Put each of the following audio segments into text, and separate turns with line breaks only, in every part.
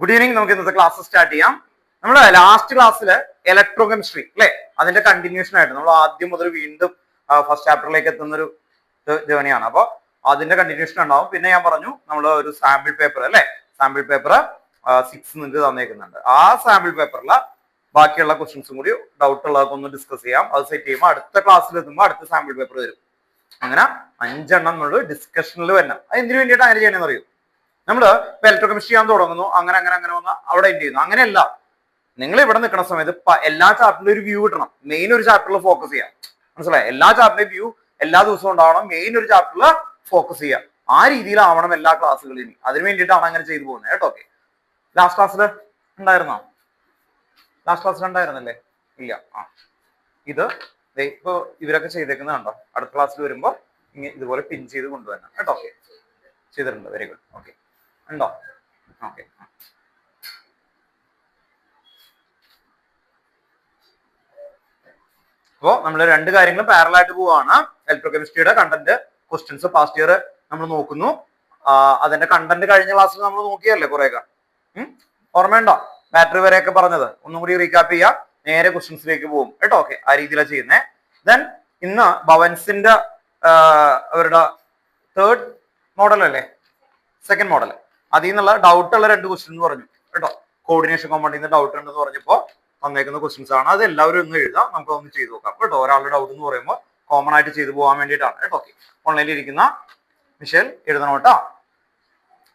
Good evening. നമുക്ക് ഇന്നത്തെ class start ചെയ്യാം. നമ്മൾ ലാസ്റ്റ് ക്ലാസ്സിൽ ഇലക്ട്രോകെമിസ്ട്രി അല്ലെ, അതിന്റെ കണ്ടിന്യൂഷൻ ആയിട്ട് നമ്മൾ ആദ്യം മുതൽ വീണ്ടും ഫസ്റ്റ് ചാപ്റ്ററിലേക്ക് എത്തുന്ന ഒരു ജേണിയാണ്. അപ്പോൾ അതിന്റെ കണ്ടിന്യൂഷൻ ഉണ്ടാവും. പിന്നെ ഞാൻ പറഞ്ഞു നമ്മൾ ഒരു സാമ്പിൾ പേപ്പർ അല്ലെ, സാമ്പിൾ പേപ്പർ 6 നിങ്ങൾക്ക് തന്നേക്കുന്നുണ്ട്. ആ സാമ്പിൾ പേപ്പറിൽ ബാക്കിയുള്ള ക്വസ്റ്റ്യൻസും കൂടി ഡൗട്ട് ഉള്ളതൊക്കെ ഒന്ന് ഡിസ്കസ് ചെയ്യാം. അത് സെറ്റ് ചെയ്യുമ്പോൾ അടുത്ത ക്ലാസ്സിൽ എത്തുമ്പോൾ അടുത്ത സാമ്പിൾ പേപ്പർ വരും. അങ്ങനെ 5 എണ്ണം നമ്മൾ ഡിസ്കഷനിൽ വരണം. അത് എന്തിനു വേണ്ടിയിട്ട് അങ്ങനെ ചെയ്യണമെന്ന് അറിയൂ. നമ്മൾ ഇപ്പൊ ഇലക്ട്രോകെമിസ്ട്രി ചെയ്യാൻ തുടങ്ങുന്നു, അങ്ങനെ അങ്ങനെ അങ്ങനെ വന്ന് അവിടെ എൻഡ് ചെയ്യുന്നു. അങ്ങനെയല്ല, നിങ്ങൾ ഇവിടെ നിൽക്കുന്ന സമയത്ത് എല്ലാ ചാപ്റ്ററിലും ഒരു വ്യൂ കിട്ടണം. മെയിൻ ഒരു ചാപ്റ്ററിൽ ഫോക്കസ് ചെയ്യാം. മനസ്സിലായി? എല്ലാ ചാപ്റ്ററിലും വ്യൂ എല്ലാ ദിവസവും ഉണ്ടാവണം. മെയിൻ ഒരു ചാപ്റ്ററിൽ ഫോക്കസ് ചെയ്യാം. ആ രീതിയിലാവണം എല്ലാ ക്ലാസ്സുകളിലും. അതിന് വേണ്ടിയിട്ടാണ് അങ്ങനെ ചെയ്തു പോകുന്നത് കേട്ടോ. ഓക്കെ, ലാസ്റ്റ് ക്ലാസ്സിൽ ഉണ്ടായിരുന്നോ? ലാസ്റ്റ് ക്ലാസ്സിൽ ഉണ്ടായിരുന്നല്ലേ? ഇല്ല. ഇത് ഇപ്പൊ ഇവരൊക്കെ ചെയ്തേക്കുന്നത് കണ്ടോ? അടുത്ത ക്ലാസ്സിൽ വരുമ്പോൾ ഇതുപോലെ പിൻ ചെയ്ത് കൊണ്ടുവരണം കേട്ടോ. ഓക്കെ, ചെയ്തിട്ടുണ്ട്. Very good. ഓക്കെ, ഉണ്ടോ? ഓക്കെ, അപ്പോ നമ്മൾ രണ്ട് കാര്യങ്ങളും പാരലായിട്ട് പോവാണ്. ഇലക്ട്രോകെമിസ്ട്രിയുടെ കണ്ടന്റ് ക്വസ്റ്റ്യൻസ് പാസ്റ്റ് ഇയർ നമ്മൾ നോക്കുന്നു. അതിന്റെ കണ്ടന്റ് കഴിഞ്ഞ ക്ലാസ്സിൽ നമ്മൾ നോക്കിയല്ലേ കുറെയൊക്കെ. ഓർമ്മയുണ്ടോ? ബാറ്ററി വരെയൊക്കെ പറഞ്ഞത് ഒന്നും കൂടി റീകാപ്പ് ചെയ്യാം. നേരെ ക്വസ്റ്റ്യൻസിലേക്ക് പോകും കേട്ടോ. ഓക്കെ, ആ രീതിയിലാണ് ചെയ്യുന്നത്. ദെൻ ഇന്ന് ഭവൻസിന്റെ അവരുടെ 3rd മോഡൽ അല്ലേ, 2nd മോഡൽ, അതിൽ നിന്നുള്ള ഡൗട്ട് ഉള്ള 2 ക്വസ്റ്റ്യൻ എന്ന് പറഞ്ഞു കേട്ടോ. കോർഡിനേഷൻ കോമ്പൗണ്ടിൽ നിന്ന് ഡൗട്ട് ഉണ്ടെന്ന് പറഞ്ഞപ്പോ വന്നേക്കുന്ന ക്വസ്റ്റ്യൻസ് ആണ്. അത് എല്ലാവരും ഒന്ന് എഴുതാം, നമുക്ക് ഒന്ന് ചെയ്ത് നോക്കാം കേട്ടോ. ഒരാളുടെ ഡൗട്ട് എന്ന് പറയുമ്പോൾ കോമൺ ആയിട്ട് ചെയ്തു പോകാൻ വേണ്ടിയിട്ടാണ് കേട്ടോ. ഓക്കെ, ഓൺലൈനിൽ ഇരിക്കുന്ന മിഷേൽ എഴുതണം കേട്ടോ.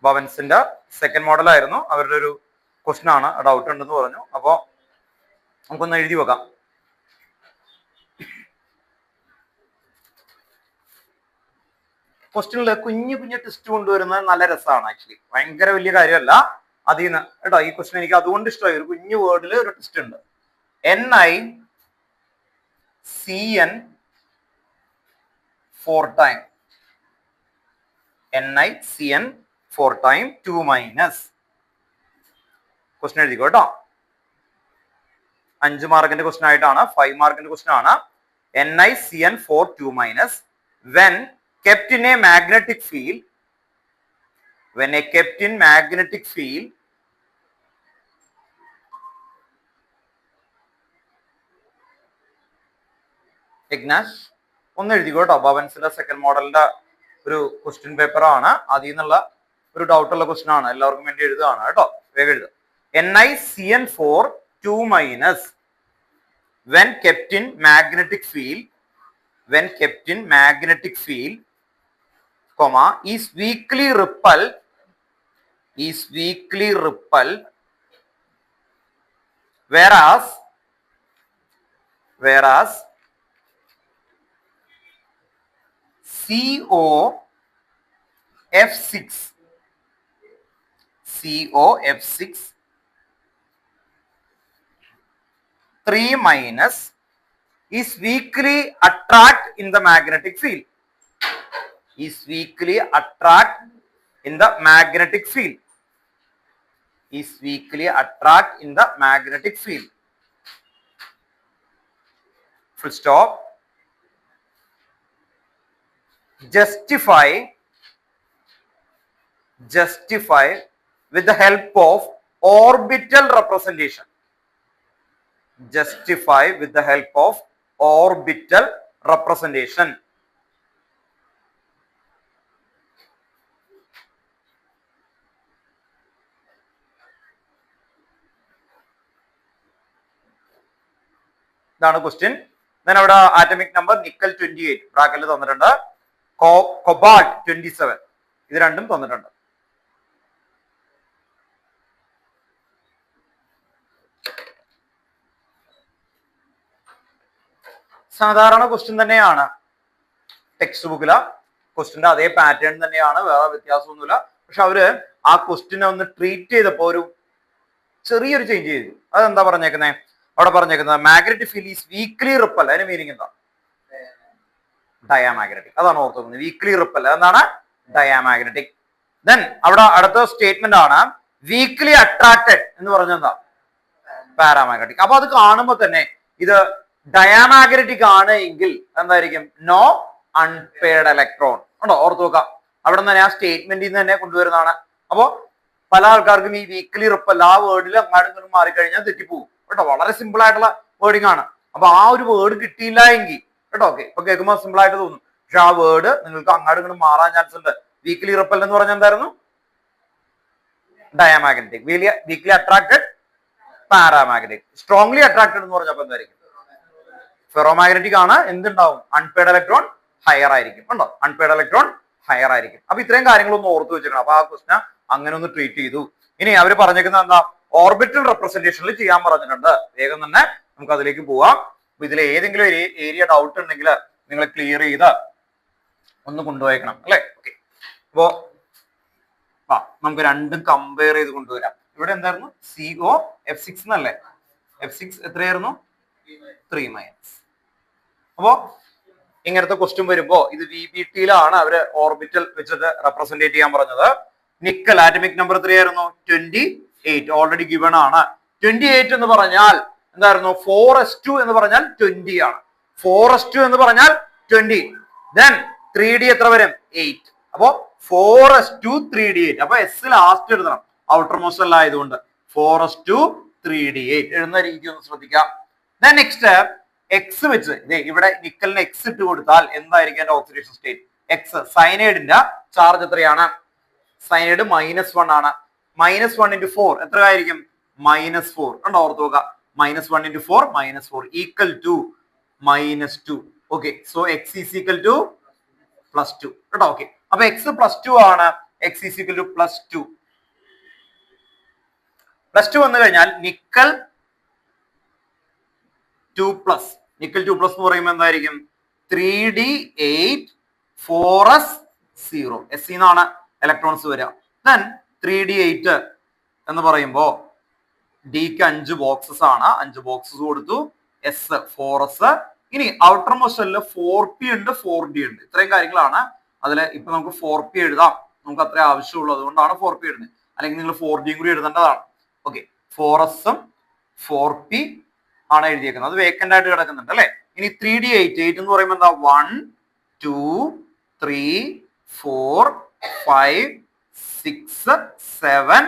ഭവൻസിന്റെ 2nd മോഡൽ ആയിരുന്നു, അവരുടെ ഒരു ക്വസ്റ്റ്യൻ ആണ്. ഡൗട്ട് ഉണ്ടെന്ന് പറഞ്ഞു. അപ്പോ നമുക്കൊന്ന് എഴുതി വെക്കാം. ക്വസ്റ്റ്യനിൽ കുഞ്ഞു കുഞ്ഞു ടെസ്റ്റ് കൊണ്ടുവരുന്നത് നല്ല രസമാണ്. ആക്ച്വലി ഭയങ്കര വലിയ കാര്യമല്ല. അതിൽ നിന്ന് കേട്ടോ, ഈ ക്വസ്റ്റ്യൻ എനിക്ക് അതുകൊണ്ട് ഇഷ്ടമായി. ഒരു കുഞ്ഞു വേർഡിൽ ഒരു ടെസ്റ്റ് ഉണ്ട്. NiCN 4 time. NiCN 4 time 2 minus. Question എഴുതിക്കോ കേട്ടോ. 5 മാർക്കിന്റെ ക്വസ്റ്റ്യൻ ആയിട്ടാണ്, 5 മാർക്കിന്റെ ക്വസ്റ്റ്യൻ ആണ്. NiCN 4 2 minus when kept in a magnetic field, when a kept in magnetic field ഇഗ്നാഷ് ഒന്ന് എഴുതിക്കോ കേട്ടോ. ഭവൻസിന്റെ 2nd മോഡലിന്റെ ഒരു ക്വസ്റ്റ്യൻ പേപ്പർ ആണ്. അതിൽ നിന്നുള്ള ഒരു ഡൗട്ട് ഉള്ള ക്വസ്റ്റ്യൻ ആണ്. എല്ലാവർക്കും വേണ്ടി എഴുതുകയാണ് കേട്ടോ. വേഗം എഴുതുക. NiCN 4 2 minus when kept in magnetic field, when kept in magnetic field, comma, is weakly repelled, whereas COF6 3 minus is weakly attract in the magnetic field. Is weakly attract in the magnetic field. Is weakly attract in the magnetic field. Full stop. Justify with the help of orbital representation. Justify with the help of orbital representation. ഇതാണ് question. ഞാൻ അവിടെ atomic number nickel 28 ബ്രാക്കറ്റിൽ തന്നിട്ടുണ്ട്. Cobalt 27 ഇത് രണ്ടും തന്നിട്ടുണ്ട്. സാധാരണ question തന്നെയാണ്. ടെക്സ്റ്റ് ബുക്കിലെ ക്വസ്റ്റ്യന്റെ അതേ പാറ്റേൺ തന്നെയാണ്, വേറെ വ്യത്യാസമൊന്നുമില്ല. പക്ഷെ അവര് ആ ക്വസ്റ്റ്യനെ ഒന്ന് ട്രീറ്റ് ചെയ്തപ്പോ ഒരു ചെറിയൊരു ചേഞ്ച് ചെയ്തു. അതെന്താ പറഞ്ഞേക്കുന്നത്? അവിടെ പറഞ്ഞേക്കുന്നത് magnetic field is weekly ripple. അതിന് മീനിങ് എന്താ? ഡയാമാഗ്നറ്റിക്. അതാണ് ഓർത്തുന്നത്. വീക്ക്ലി റിപ്പൽ എന്താണ്? ഡയാമാഗ്നറ്റിക്. ദെൻ അവിടെ അടുത്ത സ്റ്റേറ്റ്മെന്റ് ആണ് വീക്ക്ലി അട്രാക്റ്റഡ് എന്ന് പറഞ്ഞാൽ എന്താ? പാരാമാഗ്നറ്റിക്. അപ്പൊ അത് കാണുമ്പോൾ തന്നെ ഇത് ഡയാമാഗ്നറ്റിക് ആണ് എങ്കിൽ എന്തായിരിക്കും? നോ അൺപെയർഡ് ഇലക്ട്രോൺ ഉണ്ടോ? ഓർത്ത് നോക്കാം. അവിടെ നിന്ന് തന്നെ ആ സ്റ്റേറ്റ്മെന്റിൽ നിന്ന് തന്നെ കൊണ്ടുവരുന്നതാണ്. അപ്പോ പല ആൾക്കാർക്കും ഈ വീക്ക്ലി റിപ്പൽ ആ വേർഡിൽ അങ്ങാടും മാറിക്കഴിഞ്ഞാൽ തെറ്റിപ്പോകും കേട്ടോ. വളരെ സിമ്പിൾ ആയിട്ടുള്ള വേർഡിംഗ് ആണ്. അപ്പൊ ആ ഒരു വേർഡ് കിട്ടിയില്ല എങ്കിൽ കേട്ടോ, ഓക്കെ, ഇപ്പൊ കേൾക്കുമ്പോൾ സിമ്പിൾ ആയിട്ട് തോന്നും, പക്ഷെ ആ വേർഡ് നിങ്ങൾക്ക് അങ്ങാടും മാറാൻ ചാൻസ് ഉണ്ട്. വീക്ക്ലി റിപ്പൽ എന്ന് പറഞ്ഞാൽ എന്തായിരുന്നു? Diamagnetic. Weekly attracted, paramagnetic. Strongly attracted എന്ന് പറഞ്ഞപ്പോ എന്തായിരിക്കും? ഫെറോമാഗ്നറ്റിക് ആണ്. എന്തുണ്ടാവും? അൺപെയ്ഡ് ഇലക്ട്രോൺ ഹയർ ആയിരിക്കും. ഉണ്ടോ? അൺപെയ്ഡ് ഇലക്ട്രോൺ ഹയർ ആയിരിക്കും. അപ്പൊ ഇത്രയും കാര്യങ്ങളൊന്ന് ഓർത്ത് വെച്ചിരിക്കണം. അപ്പൊ ആ ക്വസ്റ്റ്യൻ അങ്ങനെ ഒന്ന് ട്രീറ്റ് ചെയ്തു. ഇനി അവർ പറഞ്ഞിരിക്കുന്നത് എന്താ? ഓർബിറ്റൽ റെപ്രസെന്റേഷനിൽ ചെയ്യാൻ പറഞ്ഞിട്ടുണ്ട്. വേഗം തന്നെ നമുക്ക് അതിലേക്ക് പോവാം. അപ്പൊ ഇതിൽ ഏതെങ്കിലും ഒരു ഏരിയ ഡൗട്ട് ഉണ്ടെങ്കിൽ നിങ്ങൾ ക്ലിയർ ചെയ്ത് ഒന്ന് കൊണ്ടുപോയേക്കണം അല്ലെ. ഓക്കെ, അപ്പോ നമുക്ക് രണ്ടും കമ്പയർ ചെയ്ത് കൊണ്ടുവരാം. ഇവിടെ എന്തായിരുന്നു? CO(F6) എന്നല്ലേ? F6 എത്രയായിരുന്നു? 3-. അപ്പോ ഇങ്ങനത്തെ ക്വസ്റ്റ്യൻ വരുമ്പോ ഇത് VBT-യിലാണ് അവര് ഓർബിറ്റൽ വെച്ചിട്ട് റെപ്രസെന്റ് ചെയ്യാൻ പറഞ്ഞത്. നിക്കൽ ആറ്റമിക് നമ്പർ 3 ആയിരുന്നു 28. ഓൾറെഡി ഗിവൺ ആണ്. 28 എന്ന് പറഞ്ഞാൽ എന്തായിരുന്നു? 4s2 എന്ന് പറഞ്ഞാൽ 20 ആണ്. 4s2 എന്ന് പറഞ്ഞാൽ 20. Then 3d എത്ര വരും? 8. അപ്പോ 4s2 3d8. അപ്പൊ S ലാസ്റ്റ് എഴുതണം, ഔട്ടർ മോസ്റ്റ് അല്ല ആയതുകൊണ്ട്. 4s2 3d8 എഴുതുന്ന രീതി ഒന്ന് ശ്രദ്ധിക്കാം. Then next എക്സ് വെച്ച് ഇവിടെ നിക്കലിന് എക്സ് ഇട്ട് കൊടുത്താൽ എന്തായിരിക്കും എന്റെ ഓക്സിഡേഷൻ സ്റ്റേറ്റ്? എക്സ്. സയനൈഡിന്റെ ചാർജ് എത്രയാണ്? സയനൈഡ് -1 ആണ്. -1 × 4 എത്ര ആയിരിക്കും? -4. കണ്ടോ? ഓർത്ത് നോക്കുക. -1 × 4 -4 equal to -2. Okay, so x is equal to +2 കേട്ടോ. ഓക്കെ, അപ്പൊ എക്സ് +2 ആണ്. X is equal to +2. +2 വന്നു കഴിഞ്ഞാൽ നിക്കൽ 2+. നിക്കൽ 2+ എന്ന് പറയുമ്പോൾ എന്തായിരിക്കും? 3d8 4s0. എസ് എന്നാണ് ഇലക്ട്രോൺസ് വരിക. ദെൻ 3d8 എന്ന് പറയുമ്പോ ഡിക്ക് 5 ബോക്സസ് ആണ്. 5 ബോക്സസ് കൊടുത്തു. S 4s. ഇനി ഔട്ടർ മോസ്റ്റ് 4p ഉണ്ട്, 4d ഉണ്ട്. ഇത്രയും കാര്യങ്ങളാണ് അതിൽ. ഇപ്പൊ നമുക്ക് 4p എഴുതാം, നമുക്ക് അത്രേ ആവശ്യമുള്ളൂ, അതുകൊണ്ടാണ് 4p എഴുതുന്നത്. അല്ലെങ്കിൽ നിങ്ങൾ 4d കൂടി എഴുതേണ്ടതാണ്. ഓക്കെ, 4s-ഉം 4p ആണ് എഴുതിയേക്കുന്നത്. അത് വേക്കന്റ് ആയിട്ട് കിടക്കുന്നുണ്ട് അല്ലെ. ഇനി 3d8 എന്ന് പറയുമ്പോൾ എന്താ? 1 2 3 4 5 6 7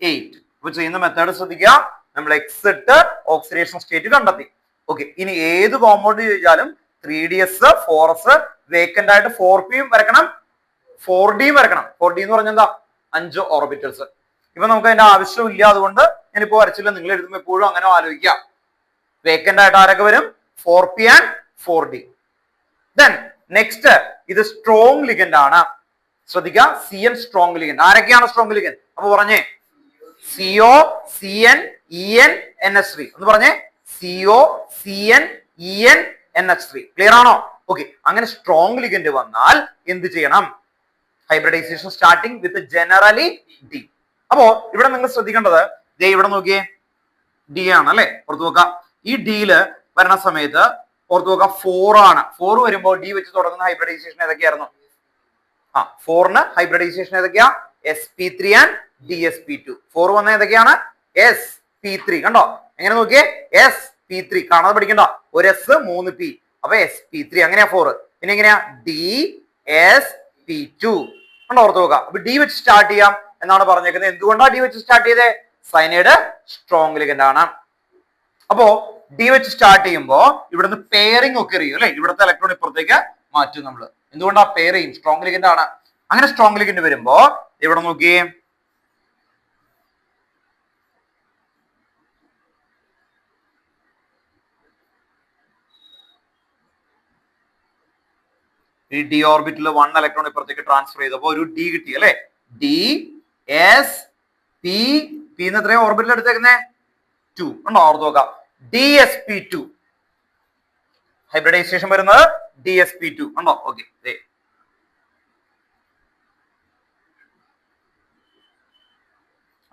8. അപ്പൊ ചെയ്യുന്ന മെത്തേഡ് ശ്രദ്ധിക്കുക. നമ്മൾ എക്സ് ഇട്ട് ഓക്സിഡേഷൻ സ്റ്റേറ്റ് കണ്ടെത്തി. ഓക്കെ, ഇനി ഏത് കോമ്പൗണ്ട് ചോദിച്ചാലും 3ds 4s വേക്കന്റ് ആയിട്ട് 4pയും വരക്കണം, 4dയും വരക്കണം. 4d എന്ന് പറഞ്ഞാൽ എന്താ? 5 ഓർബിറ്റൽസ്. ഇപ്പൊ നമുക്ക് അതിന്റെ ആവശ്യമില്ല, അതുകൊണ്ട് ഞാനിപ്പോ വരച്ചില്ല. നിങ്ങൾ എഴുതുമ്പോൾ എപ്പോഴും അങ്ങനെ ആലോചിക്കുക. വേക്കന്റ് ആയിട്ട് ആരൊക്കെ വരും? 4p and 4d. Then next ഇത് സ്ട്രോങ് ലിഗൻഡ് ആണ്. ശ്രദ്ധിക്കുക, CN സ്ട്രോങ് ലിഗൻഡ്. ആരൊക്കെയാണ് സ്ട്രോങ് ലിഗൻഡ്? അപ്പൊ പറഞ്ഞേ CO CN EN NH3 എന്ന് പറഞ്ഞേ. CO CN EN NH3. Clear ആണോ? ഓക്കെ, അങ്ങനെ സ്ട്രോങ് ലിഗൻഡ് വന്നാൽ എന്ത് ചെയ്യണം? Hybridisation starting with generally D. അപ്പോ ഇവിടെ നിങ്ങൾ ശ്രദ്ധിക്കേണ്ടത് ഇവിടെ നോക്കിയേ, D ആണ് അല്ലെ. ഓർത്ത് നോക്കാം, ഈ ഡിയില് വരണ സമയത്ത് ഓർത്ത് നോക്കാം 4 ആണ്. 4 വരുമ്പോൾ D വെച്ച് തുടങ്ങുന്ന ഹൈബ്രിഡൈസേഷൻ ഏതൊക്കെയായിരുന്നു? 4ന് ഹൈബ്രിഡൈസേഷൻ ഏതൊക്കെയാ? sp3 and dsp2. 4 വന്ന ഏതൊക്കെയാണ്? sp3. കണ്ടോ? എങ്ങനെ നോക്കിയേ? sp3 കാണാതെ പഠിക്കണ്ട. ഒരു s 3 p. അപ്പൊ sp3 അങ്ങനെയാ 4. പിന്നെ എങ്ങനെയാ? dsp2. കണ്ടോ? ഓർത്ത് നോക്കാം. അപ്പൊ D വെച്ച് സ്റ്റാർട്ട് ചെയ്യാം എന്നാണ് പറഞ്ഞേക്കുന്നത്. എന്തുകൊണ്ടാണ് D വെച്ച് സ്റ്റാർട്ട് ചെയ്തേ? സയനൈഡ് സ്ട്രോങ് ലിഗൻഡ് ആണ്. അപ്പോ D വെച്ച് സ്റ്റാർട്ട് ചെയ്യുമ്പോ ഇവിടുന്ന് പെയറിംഗ് ഒക്കെ അറിയും അല്ലെ. ഇവിടുത്തെ ഇലക്ട്രോൺ ഇപ്പുറത്തേക്ക് മാറ്റും നമ്മൾ. എന്തുകൊണ്ടാ? പെയർ ചെയ്യും, സ്ട്രോങ് ലിഗൻഡ് ആണ്. അങ്ങനെ സ്ട്രോങ് ലിഗൻഡ് വരുമ്പോ ഇവിടെ നോക്കിയേ, ഈ D ഓർബിറ്റിൽ 1 ഇലക്ട്രോൺ ഇപ്പുറത്തേക്ക് ട്രാൻസ്ഫർ ചെയ്തപ്പോ ഒരു D കിട്ടി അല്ലെ. DsP എന്ന് എത്രയും ഓർബിറ്റിൽ എടുത്തേക്കുന്നേ? 2. ഉണ്ടോ? ഓർത്ത് നോക്കാം. dsp2 ഹൈബ്രിഡൈസേഷൻ വരുന്നത് dsp2 ഉണ്ടോ? ഓക്കെ,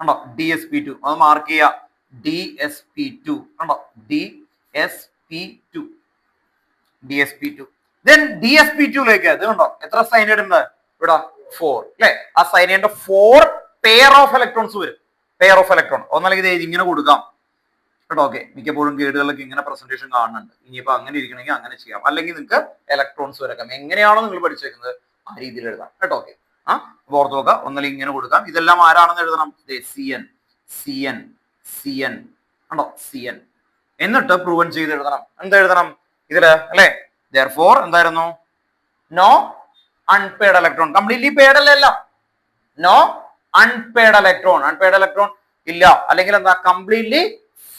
ഉണ്ടോ? dsp2 അത് മാർക്ക് ചെയ്യുക. dsp2 ഉണ്ടോ? dsp2. Then dsp2ലേക്ക് ഇത് കണ്ടോ എത്ര സൈനൈഡ് ഉണ്ട്? ഇവിടെ 4 അല്ലെ. ആ സൈനൈഡിന്റെ 4 പെയർ ഓഫ് ഇലക്ട്രോൺസ് വരും. പെയർ ഓഫ് ഇലക്ട്രോൺ ഒന്നല്ലെങ്കിൽ ഇത് ഇങ്ങനെ കൊടുക്കാം കേട്ടോ. ഓക്കെ, മിക്കപ്പോഴും ഗൈഡുകളിലൊക്കെ ഇങ്ങനെ പ്രസന്റേഷൻ കാണുന്നുണ്ട്. ഇനിയിപ്പോ അങ്ങനെ ഇരിക്കണമെങ്കിൽ അങ്ങനെ ചെയ്യാം, അല്ലെങ്കിൽ നിങ്ങൾക്ക് ഇലക്ട്രോൺസ് വരക്കാം. എങ്ങനെയാണോ നിങ്ങൾ പഠിച്ചേക്കുന്നത് ആ രീതിയിൽ എഴുതാം കേട്ടോ. ഓക്കെ, ഓർത്ത് നോക്കുക. ഒന്നല്ല ഇങ്ങനെ കൊടുക്കാം. ഇതെല്ലാം ആരാണെന്ന് എഴുതണം? C N C N C N ഉണ്ടോ? C N. എന്നിട്ട് പ്രൂവൻ ചെയ്ത് എഴുതണം. എന്താ എഴുതണം ഇതില് അല്ലെ? therefore എന്തായിരുന്നു? No unpaired electron. Completely paired അല്ല. No unpaired electron. Unpaired electron ഇല്ല. അല്ലെങ്കിൽ എന്താ? Completely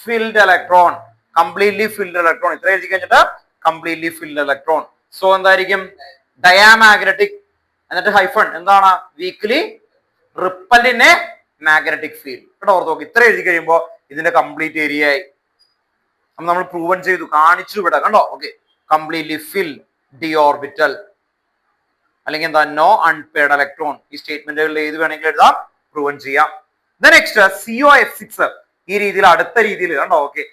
filled electron. Completely filled electron. ഇത്ര എഴുതി കഴിഞ്ഞിട്ട് കംപ്ലീറ്റ്ലി ഫിൽഡ് ഇലക്ട്രോൺ. സോ എന്തായിരിക്കും? ഡയാമാഗ്നറ്റിക് എന്നിട്ട് ഹൈഫൺ എന്താണ്? Weakly repel in a magnetic field. കേട്ടോ ഓർത്ത് നോക്ക്. ഇത്ര എഴുതി കഴിയുമ്പോൾ ഇതിന്റെ കംപ്ലീറ്റ് ഏരിയ ആയി. അപ്പൊ നമ്മൾ പ്രൂവൻ ചെയ്തു, കാണിച്ചു ഇവിടെ. കണ്ടോ? Okay. Completely fill d orbital അല്ലെങ്കിൽ എന്താ? No unpaired electron. ഈ സ്റ്റേറ്റ്മെന്റുകളിൽ ഏത് വേണമെങ്കിലും എഴുതാം, പ്രൂവൻ ചെയ്യാം. നെക്സ്റ്റ് COF6 ഈ രീതിയിൽ അടുത്ത രീതിയിൽ കണ്ടോ? ഓക്കെ.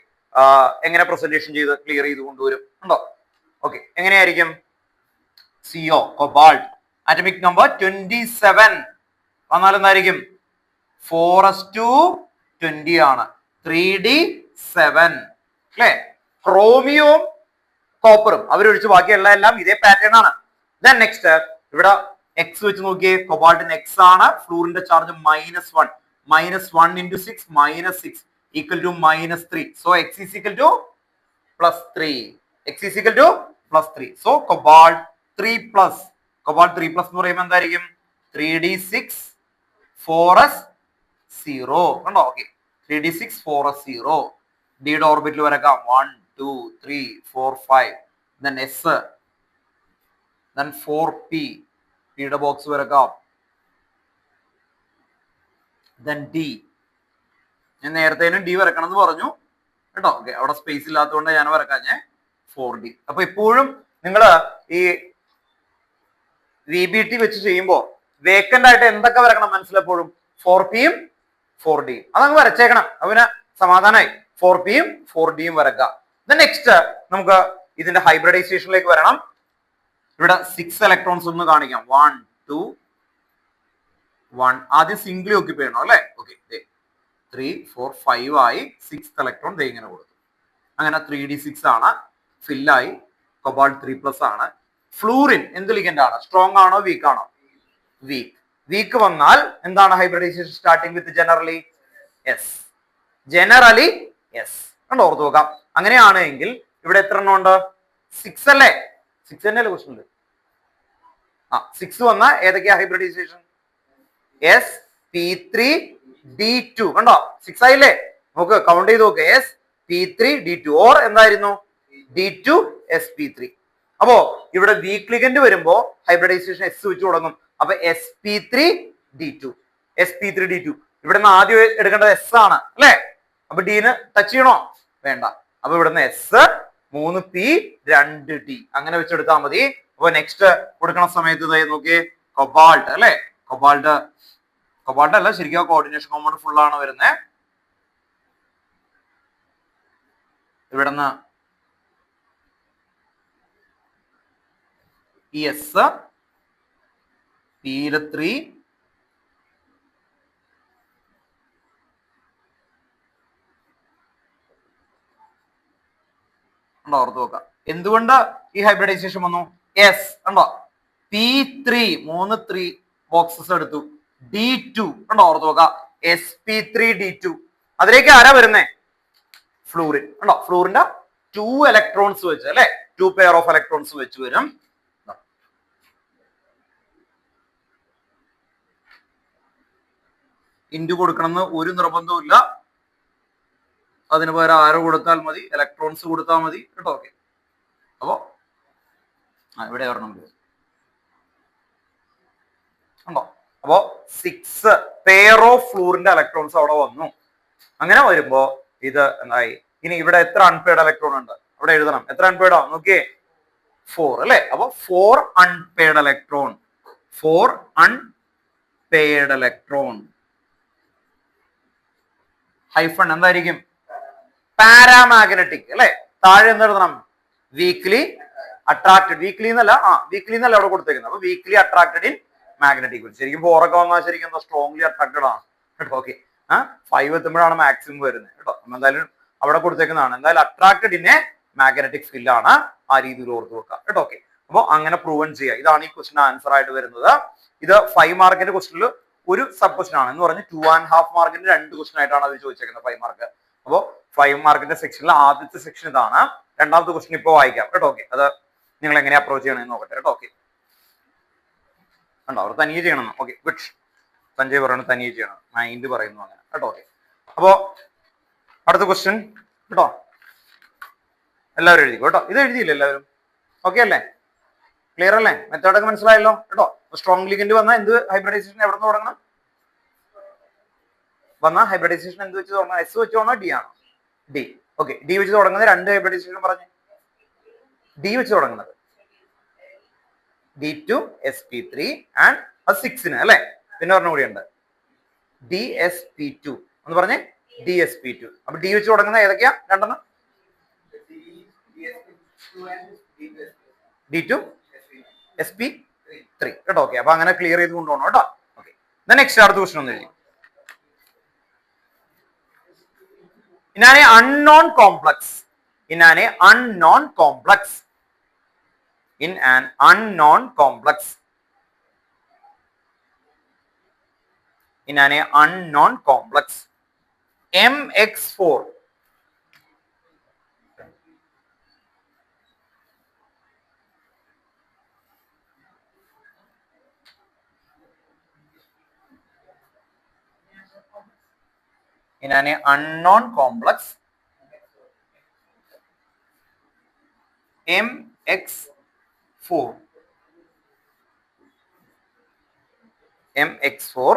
എങ്ങനെ പ്രസന്റേഷൻ ചെയ്ത് ക്ലിയർ ചെയ്ത് കൊണ്ടുവരും കണ്ടോ? ഓക്കെ. എങ്ങനെയായിരിക്കും? CO കൊബാൾട്ട് അറ്റോമിക് നമ്പർ 27 വന്നാൽ എന്തായിരിക്കും? 4s2 ആണ്. 3d7 അല്ലെ? ക്രോമിയവും കോപ്പറും അവരൊഴിച്ച് ബാക്കിയുള്ള എല്ലാം ഇതേ പാറ്റേൺ ആണ്. ദെൻ നെക്സ്റ്റ് ഇവിടെ എക്സ് വെച്ച് നോക്കിയേ. കൊബാൾട്ടിന് എക്സ് ആണ്. ഫ്ലൂറിന്റെ charge -1. -1 into 6 -6 equal to -3. So x is equal to +3. x is equal to +3. So cobalt 3+. cobalt 3+ എന്ന് പറയുമ്പോൾ എന്തായിരിക്കും? 3d6 4s0 കണ്ടോ? ഓക്കെ. 3d6 4s0. ഡിയുടെ ഓർബിറ്റിൽ വരക്കാം 1 2 3 4 5. then s then 4p. പിയുടെ ബോക്സ് വരക്കാം. then d. ഞാൻ നേരത്തെ ഡി വരക്കണം എന്ന് പറഞ്ഞു കേട്ടോ. ഓക്കെ. അവിടെ സ്പേസ് ഇല്ലാത്തതുകൊണ്ട് ഞാൻ വരക്കാഞ്ഞേ 4d. അപ്പൊ എപ്പോഴും നിങ്ങൾ ഈ VBT വെച്ച് ചെയ്യുമ്പോൾ വേക്കന്റ് ആയിട്ട് എന്തൊക്കെ വരക്കണം മനസ്സിലെപ്പോഴും? 4pയും 4dയും അതങ്ങ് വരച്ചേക്കണം. അവന് സമാധാനമായി. 4pയും 4dയും വരക്കുക. നെക്സ്റ്റ് നമുക്ക് ഇതിന്റെ ഹൈബ്രിഡൈസേഷനിലേക്ക് വരണം. ഇവിടെ 6 ഇലക്ട്രോൺസ് ഒന്ന് കാണിക്കാം. 1 2 1. ആദ്യം സിംഗിളി ഓക്യുപ്പൈ ചെയ്യണം അല്ലെ? ഓക്കെ. 3 4 5 ആയി. 6th ഇലക്ട്രോൺ ഇങ്ങനെ കൊടുത്തു. അങ്ങനെ 3d6 ആണ്. ഫില്ലായി. കൊബാൾട്ട് 3+ ആണ്. ഫ്ലൂറിൻ എന്ത് ലിഗൻഡ് ആണ്? സ്ട്രോങ് ആണോ വീക്ക് ആണോ? വീക്ക്. വീക്ക് വന്നാൽ എന്താണ് hybridisation starting with generally? Yes. Generally yes. കണ്ടോ? ഓർത്ത് നോക്കാം. അങ്ങനെയാണെങ്കിൽ ഇവിടെ എത്ര എണ്ണം ഉണ്ട്? 6 അല്ലേ? 6 തന്നെയല്ലേ ക്വസ്റ്റ്യൻ ഉണ്ട്. 6 വന്ന ഏതൊക്കെയാ ഹൈബ്രിഡൈസേഷൻ? sp3d2 കണ്ടോ? 6 ആയില്ലേ? നോക്ക്, കൗണ്ട് ചെയ്ത് നോക്ക്. sp3d2 ഓർ എന്തായിരുന്നു? d2sp3. അപ്പോ ഇവിടെ വീക്ക് ലിഗൻഡ് വരുമ്പോ ഹൈബ്രിഡൈസേഷൻ s വെച്ച് തുടങ്ങും. അപ്പൊ sp3d2 sp3d2. ഇവിടെ നിന്ന് ആദ്യം എടുക്കേണ്ടത് s ആണ് അല്ലെ? അപ്പൊ ഡീന് ടച്ച് ചെയ്യണോ? വേണ്ട. അപ്പൊ ഇവിടുന്ന് s 3p 2d അങ്ങനെ വെച്ചെടുത്താൽ മതി. അപ്പൊ നെക്സ്റ്റ് കൊടുക്കണ സമയത്ത് നോക്കിയേ. കൊബാൾട്ട് അല്ലെ? കൊബാൾട്ട് അല്ല, ശരിക്കും കോർഡിനേഷൻ കോമ്പൗണ്ട് ഫുൾ ആണ് വരുന്നത്. ഇവിടുന്ന് s p3 ഓർത്ത് നോക്കാം. എന്തുകൊണ്ട് ഈ ഹൈബ്രിഡൈസേഷൻ വന്നു? എസ് കണ്ടോ? p3 3 3 ബോക്സസ് എടുത്തു. d2 കണ്ടോ? ഓർത്ത് നോക്കാം. sp3d2 അതിലേക്ക് ആരാ വരുന്നേ? ഫ്ലൂറിൻ കണ്ടോ? ഫ്ലൂറിന്റെ 2 ഇലക്ട്രോൺസ് വെച്ച് അല്ലെ? 2 പെയർ ഓഫ് ഇലക്ട്രോൺസ് വെച്ച് വരും. ഇൻഡു കൊടുക്കണമെന്ന് ഒരു നിർബന്ധവും ഇല്ല. അതിന് പകരം ആരോ കൊടുത്താൽ മതി, ഇലക്ട്രോൺസ് കൊടുത്താൽ മതി കേട്ടോ. ഓക്കെ. അപ്പോ ഇവിടെ ഒരെണ്ണം ഉണ്ടോ? അപ്പോ 6 പെയർ ഓഫ് ഫ്ലൂറിന്റെ ഇലക്ട്രോൺസ് അവിടെ വന്നു. അങ്ങനെ വരുമ്പോ ഇത് എന്തായി? ഇനി ഇവിടെ എത്ര അൺപെയ്ഡ് ഇലക്ട്രോൺ ഉണ്ട് അവിടെ എഴുതണം. എത്ര അൺപെയ്ഡ് ആണ് നോക്കിയേ? 4 അല്ലെ? അപ്പൊ 4 unpaired electron. 4 unpaired electron. Hyphen എന്തായിരിക്കും? പാരാമാഗ്നറ്റിക് അല്ലെ? താഴെ എന്തെഴുതണം? Weekly attracted. വീക്ക്ലി എന്നല്ല അവിടെ കൊടുത്തേക്കുന്നത്. അപ്പൊ weekly attracted in magnetic field. ശരിക്കും 4 ഒക്കെ വന്നാൽ ശരിക്കും എന്താ? സ്ട്രോങ്ലി അട്രാക്റ്റഡ് ആണ് കേട്ടോ. ഓക്കെ. 5 എത്തുമ്പോഴാണ് മാക്സിമം വരുന്നത് കേട്ടോ. എന്തായാലും അവിടെ കൊടുത്തേക്കുന്നതാണ്. എന്തായാലും attracted in a magnetic field ആണ്. ആ രീതിയിൽ ഓർത്ത് വെക്കുക കേട്ടോ. ഓക്കെ. അപ്പൊ അങ്ങനെ പ്രൂവൻ ചെയ്യുക. ഇതാണ് ഈ ക്വസ്റ്റിന് ആൻസർ ആയിട്ട് വരുന്നത്. ഇത് 5 മാർക്കിന്റെ ക്വസ്റ്റനിൽ ഒരു സബ് ക്വസ്റ്റൻ ആണ് എന്ന് പറഞ്ഞ് 2.5 മാർക്കിന്റെ 2 ക്വസ്റ്റൻ ആയിട്ടാണ് അത് ചോദിച്ചേക്കുന്നത് 5 മാർക്ക്. അപ്പോൾ 5 മാർക്കിന്റെ സെക്ഷനിൽ ആദ്യത്തെ സെക്ഷൻ ഇതാണ്. രണ്ടാമത്തെ ക്വസ്റ്റൻ ഇപ്പോൾ വായിക്കാം കേട്ടോ. ഓക്കെ, അത് നിങ്ങൾ എങ്ങനെ അപ്രോച്ച് ചെയ്യണമെന്ന് നോക്കട്ടെ കേട്ടോ. ഓക്കെ, ഉണ്ടോ അവർ തനിയെ ചെയ്യണം. Okay, good. സഞ്ജയ് പറയുന്നത് തനിയെ ചെയ്യണം, മൈൻഡ് പറയുന്നു അങ്ങനെ കേട്ടോ. ഓക്കെ, അപ്പോ അടുത്ത ക്വസ്റ്റ്യൻ കേട്ടോ, എല്ലാവരും എഴുതിക്കോ കേട്ടോ. ഇത് എഴുതിയില്ല എല്ലാവരും? ഓക്കെ അല്ലേ? ക്ലിയർ അല്ലേ? മെത്തേഡൊക്കെ മനസ്സിലായല്ലോ കേട്ടോ. സ്ട്രോങ് ലിഗൻഡ് വന്നാൽ എന്ത് ഹൈബ്രിഡൈസേഷൻ എവിടെ നിന്ന് തുടങ്ങണം? വന്നാൽ ഹൈബ്രിഡൈസേഷൻ എന്ത് വെച്ച് തുടങ്ങണം? എസ് വെച്ച് തുടങ്ങണോ ഡി ആണോ? ഡി. ഓക്കെ, ഡി വെച്ച് തുടങ്ങുന്നത് രണ്ട് ഹൈബ്രിഡൈസേഷൻ പറഞ്ഞു. ഡി വെച്ച് തുടങ്ങുന്നത് D2 sp3 ആൻഡ് അത് 6 അല്ലെ? പിന്നെ പറഞ്ഞ കൂടിയുണ്ട് DsP2 എന്ന് പറഞ്ഞേ, DsP2. അപ്പൊ ഡി വെച്ച് തുടങ്ങുന്ന ഏതൊക്കെയാ രണ്ടെണ്ണം? D2 sp3 കേട്ടോ. ഓക്കെ, അപ്പൊ അങ്ങനെ ക്ലിയർ ചെയ്ത് കൊണ്ടുപോകണം കേട്ടോ. ഓക്കെ, നെക്സ്റ്റ് അടുത്ത ക്വസ്റ്റൻ ഒന്ന് എഴുതി. In an unknown complex, in an unknown complex, in an unknown complex, in an unknown complex, mx4 in an unknown complex mx4, mx4,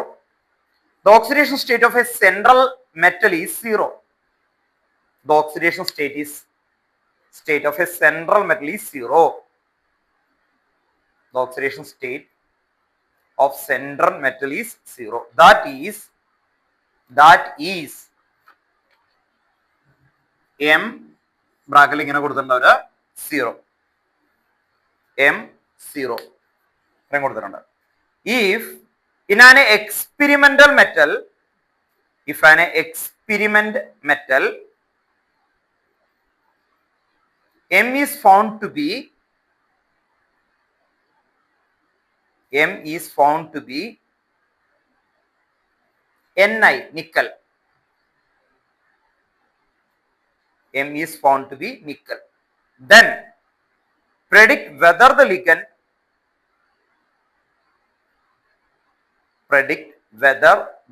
the oxidation state of a central metal is 0. The oxidation state of a central metal is 0. The oxidation state of central metal is 0. That is m ബ്രാക്കറ്റിൽ ഇങ്ങനെ കൊടുത്തിട്ടുണ്ട് 0, m0 ഇത്രയും കൊടുത്തിട്ടുണ്ട്. If in an experimental metal, if an experiment metal m is found to be Ni, nickel. M is found to be nickel. Then predict whether the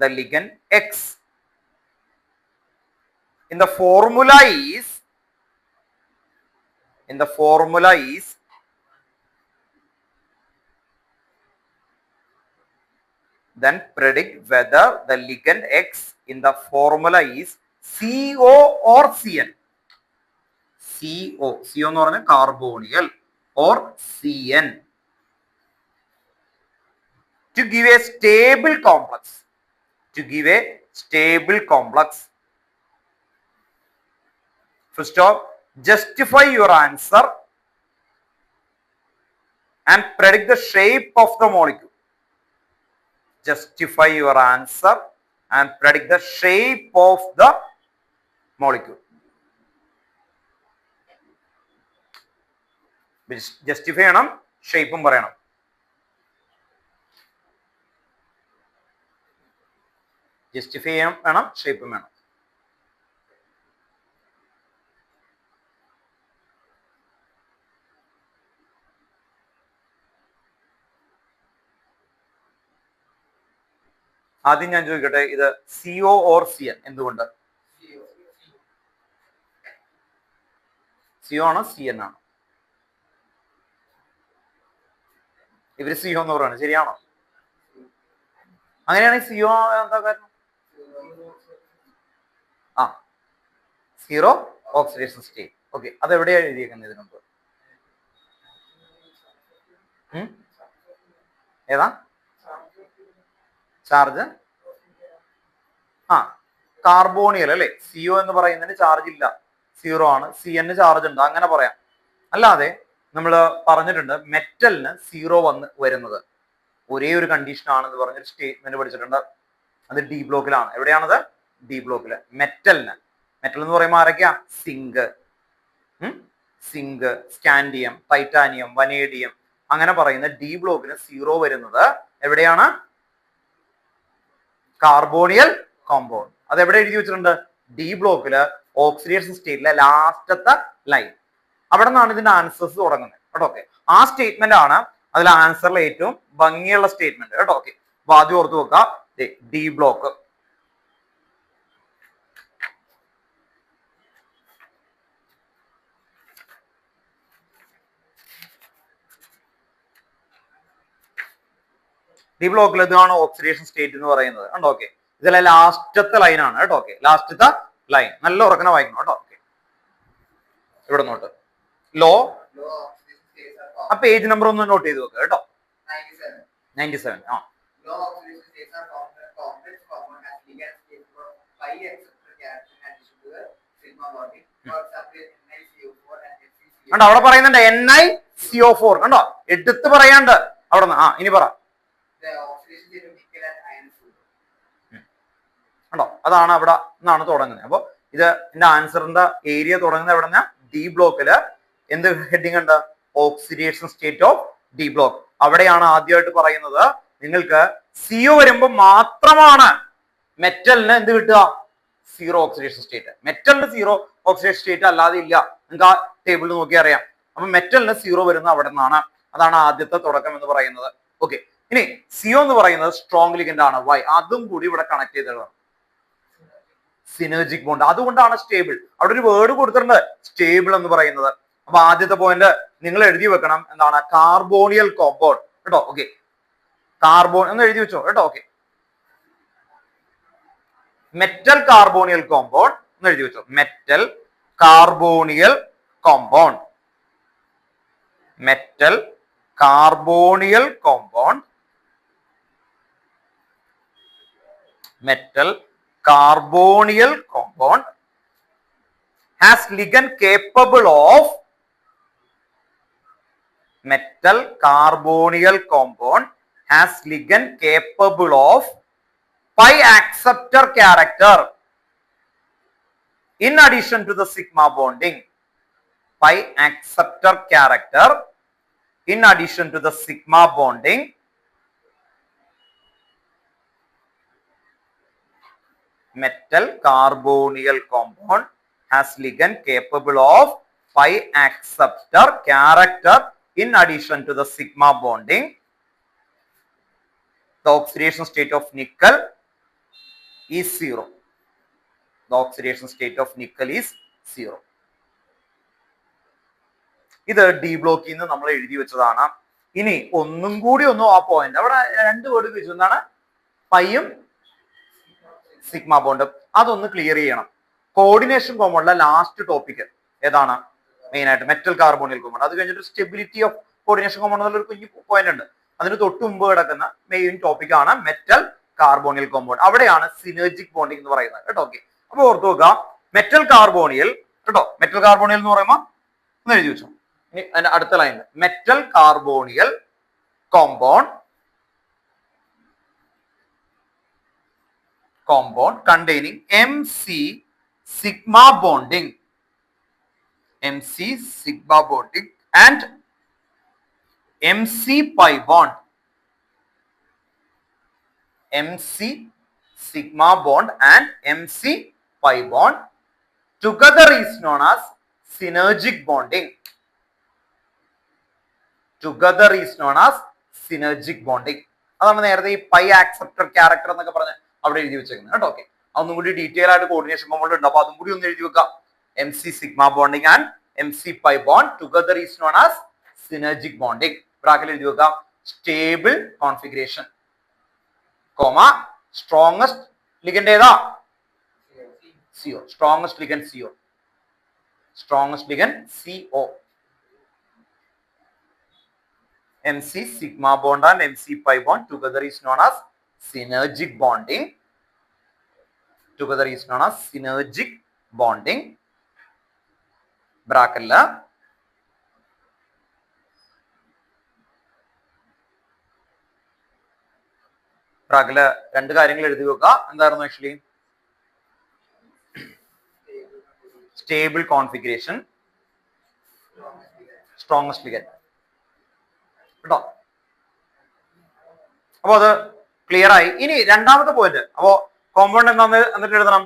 ligand X in the formula is then predict whether the ligand X in the formula is CO or CN. CO എന്ന് പറഞ്ഞാൽ കാർബോണിയൽ or CN to give a stable complex. First off, justify your answer and predict the shape of the molecule. Justify your answer and predict the shape of the molecule. Justify ചെയ്യണം, ഷേപ്പും പറയണം. Justify ചെയ്യണം വേണം, ഷേപ്പും വേണം. ആദ്യം ഞാൻ ചോദിക്കട്ടെ, ഇത് CO or CN എന്തുകൊണ്ട്? CO ആണോ CN ആണോ? ഇവര് CO എന്ന് പറയുന്നത് ശരിയാണോ? അങ്ങനെയാണെങ്കിൽ CO എന്താ കാരണം? Zero oxidation state. ഓക്കെ, അതെവിടെയാണ് എഴുതിയേക്കുന്നത് ഇതിനു മുമ്പ്? ഏതാ ചാർജ്? കാർബോണിയൽ അല്ലെ? CO എന്ന് പറയുന്നതിന് ചാർജ് ഇല്ല, 0 ആണ്. CN ചാർജ് ഉണ്ട്, അങ്ങനെ പറയാം. അല്ലാതെ നമ്മൾ പറഞ്ഞിട്ടുണ്ട് മെറ്റലിന് 0 വരുന്നത് ഒരേ ഒരു കണ്ടീഷൻ ആണെന്ന് പറഞ്ഞൊരു സ്റ്റേറ്റ്മെന്റ് പഠിച്ചിട്ടുണ്ട്. അത് ഡി ബ്ലോക്കിലാണ്. എവിടെയാണത്? ഡി ബ്ലോക്കില്. മെറ്റൽ എന്ന് പറയുമ്പോൾ ആരൊക്കെയാ? സിങ്ക്, സ്കാൻഡിയം, ടൈറ്റാനിയം, വനേഡിയം അങ്ങനെ പറയുന്ന ഡി ബ്ലോക്കിന് 0 വരുന്നത് എവിടെയാണ്? കാർബോണിയൽ കോമ്പൗണ്ട്. അത് എവിടെ എഴുതി വെച്ചിട്ടുണ്ട്? ഡി ബ്ലോക്കില് ഓക്സിഡേഷൻ സ്റ്റേറ്റിലെ ലാസ്റ്റത്തെ ലൈൻ. അവിടെ നിന്നാണ് ഇതിന്റെ ആൻസേഴ്സ് തുടങ്ങുന്നത് കേട്ടോ. ഓക്കെ, ആ സ്റ്റേറ്റ്മെന്റ് ആണ് അതിൽ ആൻസറിൽ ഏറ്റവും ഭംഗിയുള്ള സ്റ്റേറ്റ്മെന്റ് കേട്ടോ. ഓക്കെ, അപ്പൊ ആദ്യം ഓർത്ത് വെക്കുക, ഡി ബ്ലോക്ക്. ഡി ബ്ലോക്കിൽ ഇതാണ് ഓക്സിഡേഷൻ സ്റ്റേറ്റ് എന്ന് പറയുന്നത് കണ്ടോ. ഓക്കെ, ഇതിലെ ലാസ്റ്റത്തെ ലൈൻ ആണ് കേട്ടോ. ഓക്കെ, ലാസ്റ്റത്തെ ലൈൻ നല്ല ഉറക്കനെ വായിക്കണം കേട്ടോ. ഓക്കെ, ഇവിടെ നോട്ട് ലോ ആ പേജ് നമ്പർ ഒന്ന് നോട്ട് ചെയ്ത് വെക്കുക കേട്ടോ. 97. ആ കണ്ടോ അവിടെ പറയുന്നുണ്ട് NiCO4 കണ്ടോ, എടുത്ത് പറയാണ്ട് അവിടെ നിന്ന്. ഇനി പറ കണ്ടോ, അതാണ് അവിടെ നിന്നാണ് തുടങ്ങുന്നത്. അപ്പൊ ഇത് എന്റെ ആൻസറിന്റെ ഏരിയ തുടങ്ങുന്നത് എവിടെ നിന്നാ? ഡി ബ്ലോക്കില് എന്ത് ഹെഡിങ് ഉണ്ട്? Oxidation state of D block. അവിടെയാണ് ആദ്യമായിട്ട് പറയുന്നത് നിങ്ങൾക്ക് CO വരുമ്പോൾ മാത്രമാണ് മെറ്റലിന് എന്ത് കിട്ടുക? Zero oxidation state. മെറ്റലിന് സീറോ ഓക്സിഡേഷൻ സ്റ്റേറ്റ് അല്ലാതെ ഇല്ല, നിങ്ങൾക്ക് ആ ടേബിളിൽ നോക്കി അറിയാം. അപ്പൊ മെറ്റലിന് സീറോ വരുന്നത് അവിടെ നിന്നാണ്. അതാണ് ആദ്യത്തെ തുടക്കം എന്ന് പറയുന്നത്. ഓക്കെ, ഇനി CO എന്ന് പറയുന്നത് സ്ട്രോങ് ലിഗൻഡ് ആണ്. വൈ? അതും കൂടി ഇവിടെ കണക്ട് ചെയ്തതാണ്. സിനർജിക് ബോണ്ട്, അതുകൊണ്ടാണ് സ്റ്റേബിൾ. അവിടെ ഒരു വേർഡ് കൊടുത്തിട്ടുണ്ട്, സ്റ്റേബിൾ എന്ന് പറയുന്നത്. അപ്പൊ ആദ്യത്തെ പോയിന്റ് നിങ്ങൾ എഴുതി വെക്കണം, എന്താണ്? കാർബോണിയൽ കോമ്പൗണ്ട് കേട്ടോ. ഓക്കെ, കാർബോൺ എന്ന് എഴുതി വെച്ചോ കേട്ടോ. ഓക്കെ, മെറ്റൽ കാർബോണിയൽ കോമ്പൗണ്ട് എന്ന് എഴുതി വെച്ചോ. Metal carbonyl compound, metal carbonyl compound, metal carbonyl compound has ligand capable of metal carbonyl compound has ligand capable of pi acceptor character in addition to the sigma bonding. Pi acceptor character in addition to the sigma bonding metal carbonyl compound has ligand capable of pi acceptor character in addition to the sigma bonding. The oxidation state of nickel is 0. The oxidation state of nickel is 0. ഇത് D ബ്ലോക്കിൽ നിന്ന് നമ്മൾ എഴുതി വെച്ചതാണ്. ഇനി ഒന്നും കൂടി ആ പോയിന്റ് അവിടെ രണ്ട് വേർഡ് വെച്ചു, എന്താണ്? പൈയും സിഗ്മ ബോണ്ടും. അതൊന്ന് ക്ലിയർ ചെയ്യണം. കോർഡിനേഷൻ കോമ്പൗണ്ടിലെ ലാസ്റ്റ് ടോപ്പിക് ഏതാണ്? മെയിൻ ആയിട്ട് മെറ്റൽ കാർബോണിയൽ കോമ്പൗണ്ട്. അത് കഴിഞ്ഞിട്ട് സ്റ്റെബിലിറ്റി ഓഫ് കോർഡിനേഷൻ കോമ്പൗണ്ട് എന്നൊരു കുഞ്ഞു പോയിന്റ് ഉണ്ട്. അതിന് തൊട്ട് മുമ്പ് കിടക്കുന്ന മെയിൻ ടോപ്പിക് ആണ് മെറ്റൽ കാർബോണിയൽ കോമ്പൗണ്ട്. അവിടെയാണ് സിനർജിക് ബോണ്ടിങ് എന്ന് പറയുന്നത് കേട്ടോ. ഓക്കെ, അപ്പൊ ഓർത്ത് നോക്കുക, മെറ്റൽ കാർബോണിയൽ കേട്ടോ. മെറ്റൽ കാർബോണിയൽ എന്ന് പറയുമ്പോൾ ഒന്ന് എഴുതി വെച്ചു. ഇനി അതിന്റെ അടുത്ത line metal carbonyl compound containing MC sigma bonding and MC pi bond. MC sigma bond and MC pi bond together is known as synergic bonding. Together is known as synergic bonding. അതാണ് നേരത്തെ ഈ pi acceptor character എന്നൊക്കെ പറഞ്ഞ അവിടെ എഴുതി വെച്ചേക്കുന്നത് കേട്ടോ. Okay, അതൊന്നും കൂടി ഡീറ്റെയിൽ ആയിട്ട് കോർഡിനേഷൻ കോമ്പൗണ്ട് ഉണ്ട്. അപ്പൊ അതും കൂടി ഒന്ന് എഴുതി വെക്കാം. MC sigma bonding and MC pi bond together is known as synergic bonding. ബ്രാക്കറ്റിൽ എഴുതി വെക്കാം. Stable configuration comma strongest ligand ഏതാ? CO. Strongest ligand CO. Strongest ligand CO. MC sigma bond and MC pi bond together is known as synergic bonding. Together is known as synergic bonding. ബ്രാക്കറ്റില് രണ്ട് കാര്യങ്ങൾ എഴുതി വെക്കുക. എന്തായിരുന്നു actually? Stable configuration, strongest ligand കേട്ടോ. അപ്പൊ അത് clear ആയി. ഇനി രണ്ടാമത്തെ പോയിന്റ്, അപ്പോ കോമ്പൗണ്ട് എന്താന്ന് എന്നിട്ട് എഴുതണം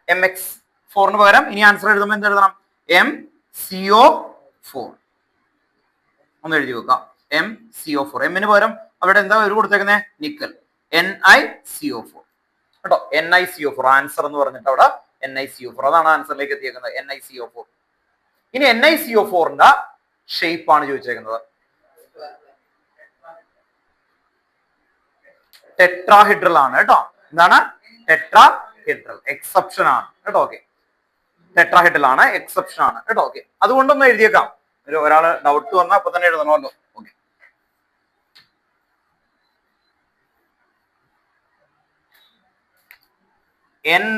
MX4 പകരം ഇനി ആൻസർ എഴുതുമ്പോൾ എന്ത് എഴുതണം MCO4 ഒന്ന് എഴുതി വെക്കാം. MCO4 എമ്മിന് പകരം അവിടെ എന്താ ഒരു കൊടുത്തേക്കുന്നത് നിക്കൽ NiCO4 കേട്ടോ. NiCO4 ആൻസർ എന്ന് പറഞ്ഞിട്ട് അവിടെ NiCO4 അതാണ് ആൻസറിലേക്ക് എത്തിയേക്കുന്നത് NiCO4. ഇനി NiCO4ന്റെ ഷേപ്പ് ആണ് ചോദിച്ചേക്കുന്നത്. ടെട്രാഹിഡ്രൽ ആണ് കേട്ടോ. എന്താണ് ടെട്രാഹിഡ്രൽ, എക്സെപ്ഷൻ ആണ് കേട്ടോ. ഓക്കെ, ടെട്രാഹിഡ്രൽ ആണ്, എക്സെപ്ഷൻ ആണ് കേട്ടോ. ഓക്കെ, അതുകൊണ്ടൊന്ന് എഴുതിയേക്കാം. ഒരാള് ഡൗട്ട് വന്നാൽ അപ്പൊ തന്നെ എഴുതണമല്ലോ. ഓക്കെ,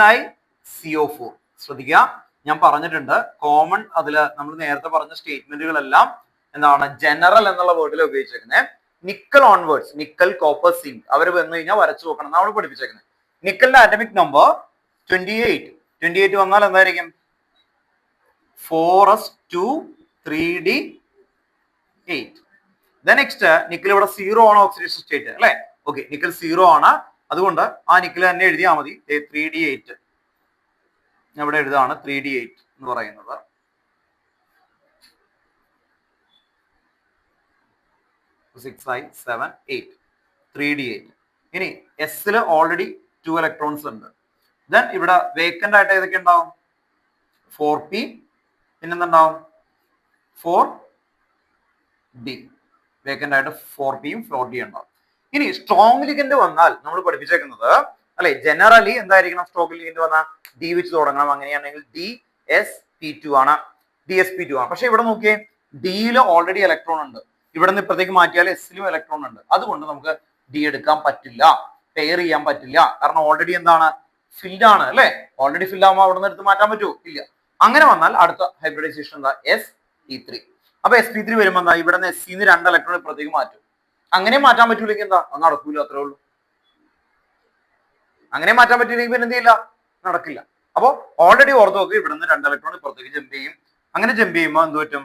NiCO4 ശ്രദ്ധിക്കുക, ഞാൻ പറഞ്ഞിട്ടുണ്ട് കോമൺ അതില് നമ്മൾ നേരത്തെ പറഞ്ഞ സ്റ്റേറ്റ്മെന്റുകളെല്ലാം എന്താണ് ജനറൽ എന്നുള്ള വേർഡിൽ ഉപയോഗിച്ചേക്കുന്നത്. Nickel onwards, nickel copper zinc അവർ വന്നു കഴിഞ്ഞാൽ വരച്ചു നോക്കണം നമ്മൾ പഠിപ്പിച്ചേക്കുന്നത്. നിക്കലിന്റെ ആറ്റമിക് നമ്പർ 28 വന്നാൽ എന്തായിരിക്കും 4s2 3d8. നെക്സ്റ്റ് നിക്കൽ ഇവിടെ 0 ആണ് ഓക്സിഡേഷൻ സ്റ്റേറ്റ് അല്ലെ. ഓക്കെ, നിക്കൽ 0 ആണ്, അതുകൊണ്ട് ആ നിക്കൽ തന്നെ എഴുതിയാൽ മതി. 3d8 ഇവിടെ എഴുതാണ് 3d8 എന്ന് പറയുന്നത്. ഇനി എസിൽ ഓൾറെഡി 2 ഇലക്ട്രോൺസ് ഉണ്ട്. ദെൻ ഇവിടെ വേക്കന്റ് ആയിട്ട് ഏതൊക്കെ ഉണ്ടാവും 4p, പിന്നെന്തുണ്ടാവും 4d. വേക്കന്റ് ആയിട്ട് 4pയും 4d ഉണ്ടാവും. ഇനി സ്ട്രോങ് ലിഗൻഡ് വന്നാൽ നമ്മൾ പഠിപ്പിച്ചേക്കുന്നത് അല്ലെ ജനറലി എന്തായിരിക്കണം സ്ട്രോങ് ലിഗൻഡ് വന്നാൽ ഡി വെച്ച് തുടങ്ങണം. അങ്ങനെയാണെങ്കിൽ DsP2 ആണ്, DsP2 ആണ്. പക്ഷെ ഇവിടെ നോക്കിയേ ഡിയിൽ ഓൾറെഡി ഇലക്ട്രോൺ ഉണ്ട്, ഇവിടെ നിന്ന് ഇപ്പുറത്തേക്ക് മാറ്റിയാൽ എസിലും ഇലക്ട്രോൺ ഉണ്ട്. അതുകൊണ്ട് നമുക്ക് ഡി എടുക്കാൻ പറ്റില്ല, പെയർ ചെയ്യാൻ പറ്റില്ല. കാരണം ഓൾറെഡി എന്താണ് ഫിൽഡ് ആണ് അല്ലെ. ഓൾറെഡി ഫിൽഡ് ആകുമ്പോൾ അവിടെ നിന്ന് എടുത്ത് മാറ്റാൻ പറ്റുമോ? ഇല്ല. അങ്ങനെ വന്നാൽ അടുത്ത ഹൈബ്രിഡൈസേഷൻ എന്താ sp3. അപ്പൊ sp3 വരുമ്പോൾ എന്താ ഇവിടെ നിന്ന് എസ്സിന്ന് 2 ഇലക്ട്രോൺ ഇപ്പുറത്തേക്ക് മാറ്റും. അങ്ങനെ മാറ്റാൻ പറ്റൂലെങ്കിൽ എന്താ അത് നടക്കൂല, അത്രേ ഉള്ളൂ. അങ്ങനെ മാറ്റാൻ പറ്റില്ലെങ്കിൽ പിന്നെ എന്ത് ചെയ്യില്ല, നടക്കില്ല. അപ്പൊ ഓൾറെഡി ഓർത്ത് നോക്ക്, ഇവിടെ നിന്ന് 2 ഇലക്ട്രോൺ ഇപ്പുറത്തേക്ക് ജമ്പ് ചെയ്യും. അങ്ങനെ ജമ്പ് ചെയ്യുമ്പോൾ എന്ത് പറ്റും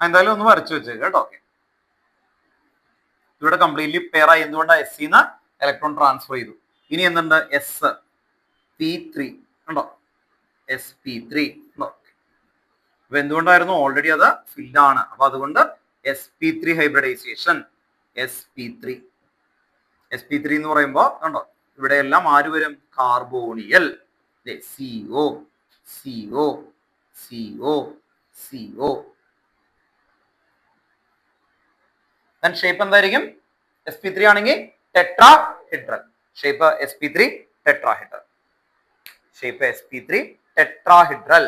എന്തായാലും ഒന്ന് വരച്ചു വെച്ചേക്ക് കേട്ടോ. ഓക്കെ, ഇവിടെ കംപ്ലീറ്റ്ലി പെയർ ആയി. എന്തുകൊണ്ടാണ് എസ്സിന്ന് ഇലക്ട്രോൺ ട്രാൻസ്ഫർ ചെയ്തു. ഇനി എന്തുണ്ട് sp3 ഉണ്ടോ, sp3 ഉണ്ടോ. അപ്പൊ എന്തുകൊണ്ടായിരുന്നു ഓൾറെഡി അത് ഫിൽഡ് ആണ്. അപ്പൊ അതുകൊണ്ട് sp3 ഹൈബ്രിഡൈസേഷൻ sp3 എന്ന് പറയുമ്പോ കണ്ടോ ഇവിടെ എല്ലാം ആര് വരും കാർബോണിയൽ CO CO CO CO. Shape എന്തായിരിക്കും sp3 ആണെങ്കിൽ tetrahedral. Shape sp3 tetrahedral. Shape sp3 tetrahedral.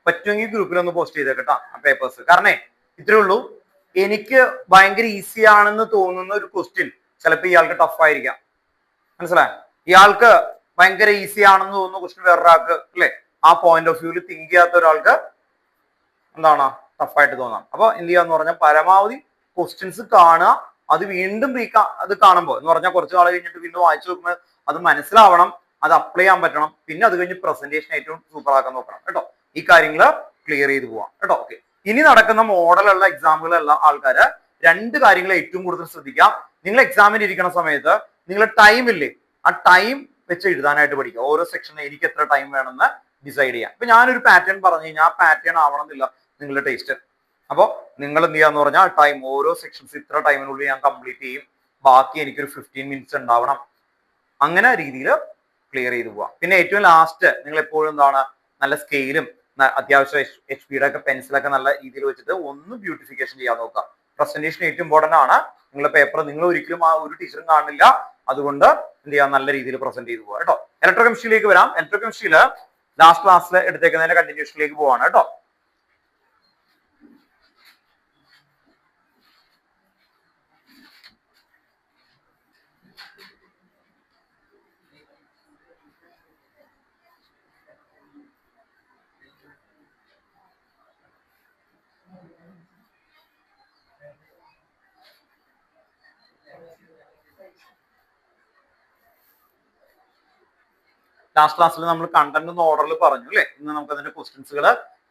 പറ്റുമെങ്കിൽ ഗ്രൂപ്പിൽ ഒന്ന് പോസ്റ്റ് ചെയ്തേക്കട്ടോ ആ പേപ്പേഴ്സ്. കാരണം ഇത്രേ ഉള്ളൂ. എനിക്ക് ഭയങ്കര ഈസി ആണെന്ന് തോന്നുന്ന ഒരു ക്വസ്റ്റ്യൻ ചിലപ്പോൾ ഇയാൾക്ക് ടഫ് ആയിരിക്കാം. മനസ്സിലായോ? ഇയാൾക്ക് ഭയങ്കര ഈസി ആണെന്ന് തോന്നുന്ന ക്വസ്റ്റ്യൻ വേറൊരാൾക്ക് അല്ലെ ആ പോയിന്റ് ഓഫ് വ്യൂവിൽ തിങ്ക് ചെയ്യാത്ത ഒരാൾക്ക് എന്താണ് ടഫായിട്ട് തോന്നാം. അപ്പൊ എന്ത് ചെയ്യാന്ന് പറഞ്ഞാൽ പരമാവധി ക്വസ്റ്റ്യൻസ് കാണുക, അത് വീണ്ടും അത് കാണുമ്പോൾ എന്ന് പറഞ്ഞാൽ കുറച്ച് നാൾ കഴിഞ്ഞിട്ട് വീണ്ടും വായിച്ചു നോക്കുമ്പോൾ അത് മനസ്സിലാവണം, അത് അപ്ലൈ ചെയ്യാൻ പറ്റണം. പിന്നെ അത് കഴിഞ്ഞ് പ്രസന്റേഷൻ ഏറ്റവും സൂപ്പർ ആക്കാൻ നോക്കണം കേട്ടോ. ഈ കാര്യങ്ങൾ ക്ലിയർ ചെയ്ത് പോവാം കേട്ടോ. ഓക്കെ, ഇനി നടക്കുന്ന മോഡലുള്ള എക്സാമുകളുള്ള ആൾക്കാര് 2 കാര്യങ്ങൾ ഏറ്റവും കൂടുതൽ ശ്രദ്ധിക്കാം. നിങ്ങൾ എക്സാമിന് ഇരിക്കുന്ന സമയത്ത് നിങ്ങൾ ടൈം ഇല്ലേ, ആ ടൈം വെച്ച് എഴുതാനായിട്ട് പഠിക്കുക. ഓരോ സെക്ഷനിൽ എനിക്ക് എത്ര ടൈം വേണമെന്ന് ഡിസൈഡ് ചെയ്യാം. ഇപ്പൊ ഞാനൊരു പാറ്റേൺ പറഞ്ഞു കഴിഞ്ഞാൽ ആ പാറ്റേൺ ആവണമെന്നില്ല നിങ്ങളുടെ ടേസ്റ്റ്. അപ്പോൾ നിങ്ങൾ എന്ത് ചെയ്യാന്ന് പറഞ്ഞാൽ ടൈം ഓരോ സെക്ഷൻസ് ഇത്ര ടൈമിനുള്ളിൽ ഞാൻ കംപ്ലീറ്റ് ചെയ്യും, ബാക്കി എനിക്കൊരു 15 മിനിറ്റ്സ് ഉണ്ടാവണം. അങ്ങനെ രീതിയിൽ ക്ലിയർ ചെയ്ത് പോവാം. പിന്നെ ഏറ്റവും ലാസ്റ്റ് നിങ്ങൾ എപ്പോഴും എന്താണ് നല്ല സ്കെയിലും അത്യാവശ്യം HP ഒക്കെ പെൻസിലൊക്കെ നല്ല രീതിയിൽ വെച്ചിട്ട് ഒന്ന് ബ്യൂട്ടിഫിക്കേഷൻ ചെയ്യാൻ നോക്കുക. പ്രസന്റേഷൻ ഏറ്റവും ഇമ്പോർട്ടന്റ് ആണ്. നിങ്ങളുടെ പേപ്പർ നിങ്ങൾ ഒരിക്കലും ആ ഒരു ടീച്ചറും കാണില്ല. അതുകൊണ്ട് എന്ത് ചെയ്യാം നല്ല രീതിയിൽ പ്രസന്റ് ചെയ്ത് പോവാം കേട്ടോ. ഇലക്ട്രോകെമിസ്ട്രിയിലേക്ക് വരാം. ഇലക്ട്രോകെമിസ്ട്രിയിൽ ലാസ്റ്റ് ക്ലാസ്സിൽ എടുത്തേക്കുന്നതിന്റെ കണ്ടിന്യൂഷനിലേക്ക് പോവാണ് കേട്ടോ. ലാസ്റ്റ് ക്ലാസ്സിൽ നമ്മൾ കണ്ടന്റ് എന്ന ഓർഡറിൽ പറഞ്ഞു അല്ലെ. ഇന്ന് നമുക്ക് അതിന്റെ ക്വസ്റ്റ്യൻസുകൾ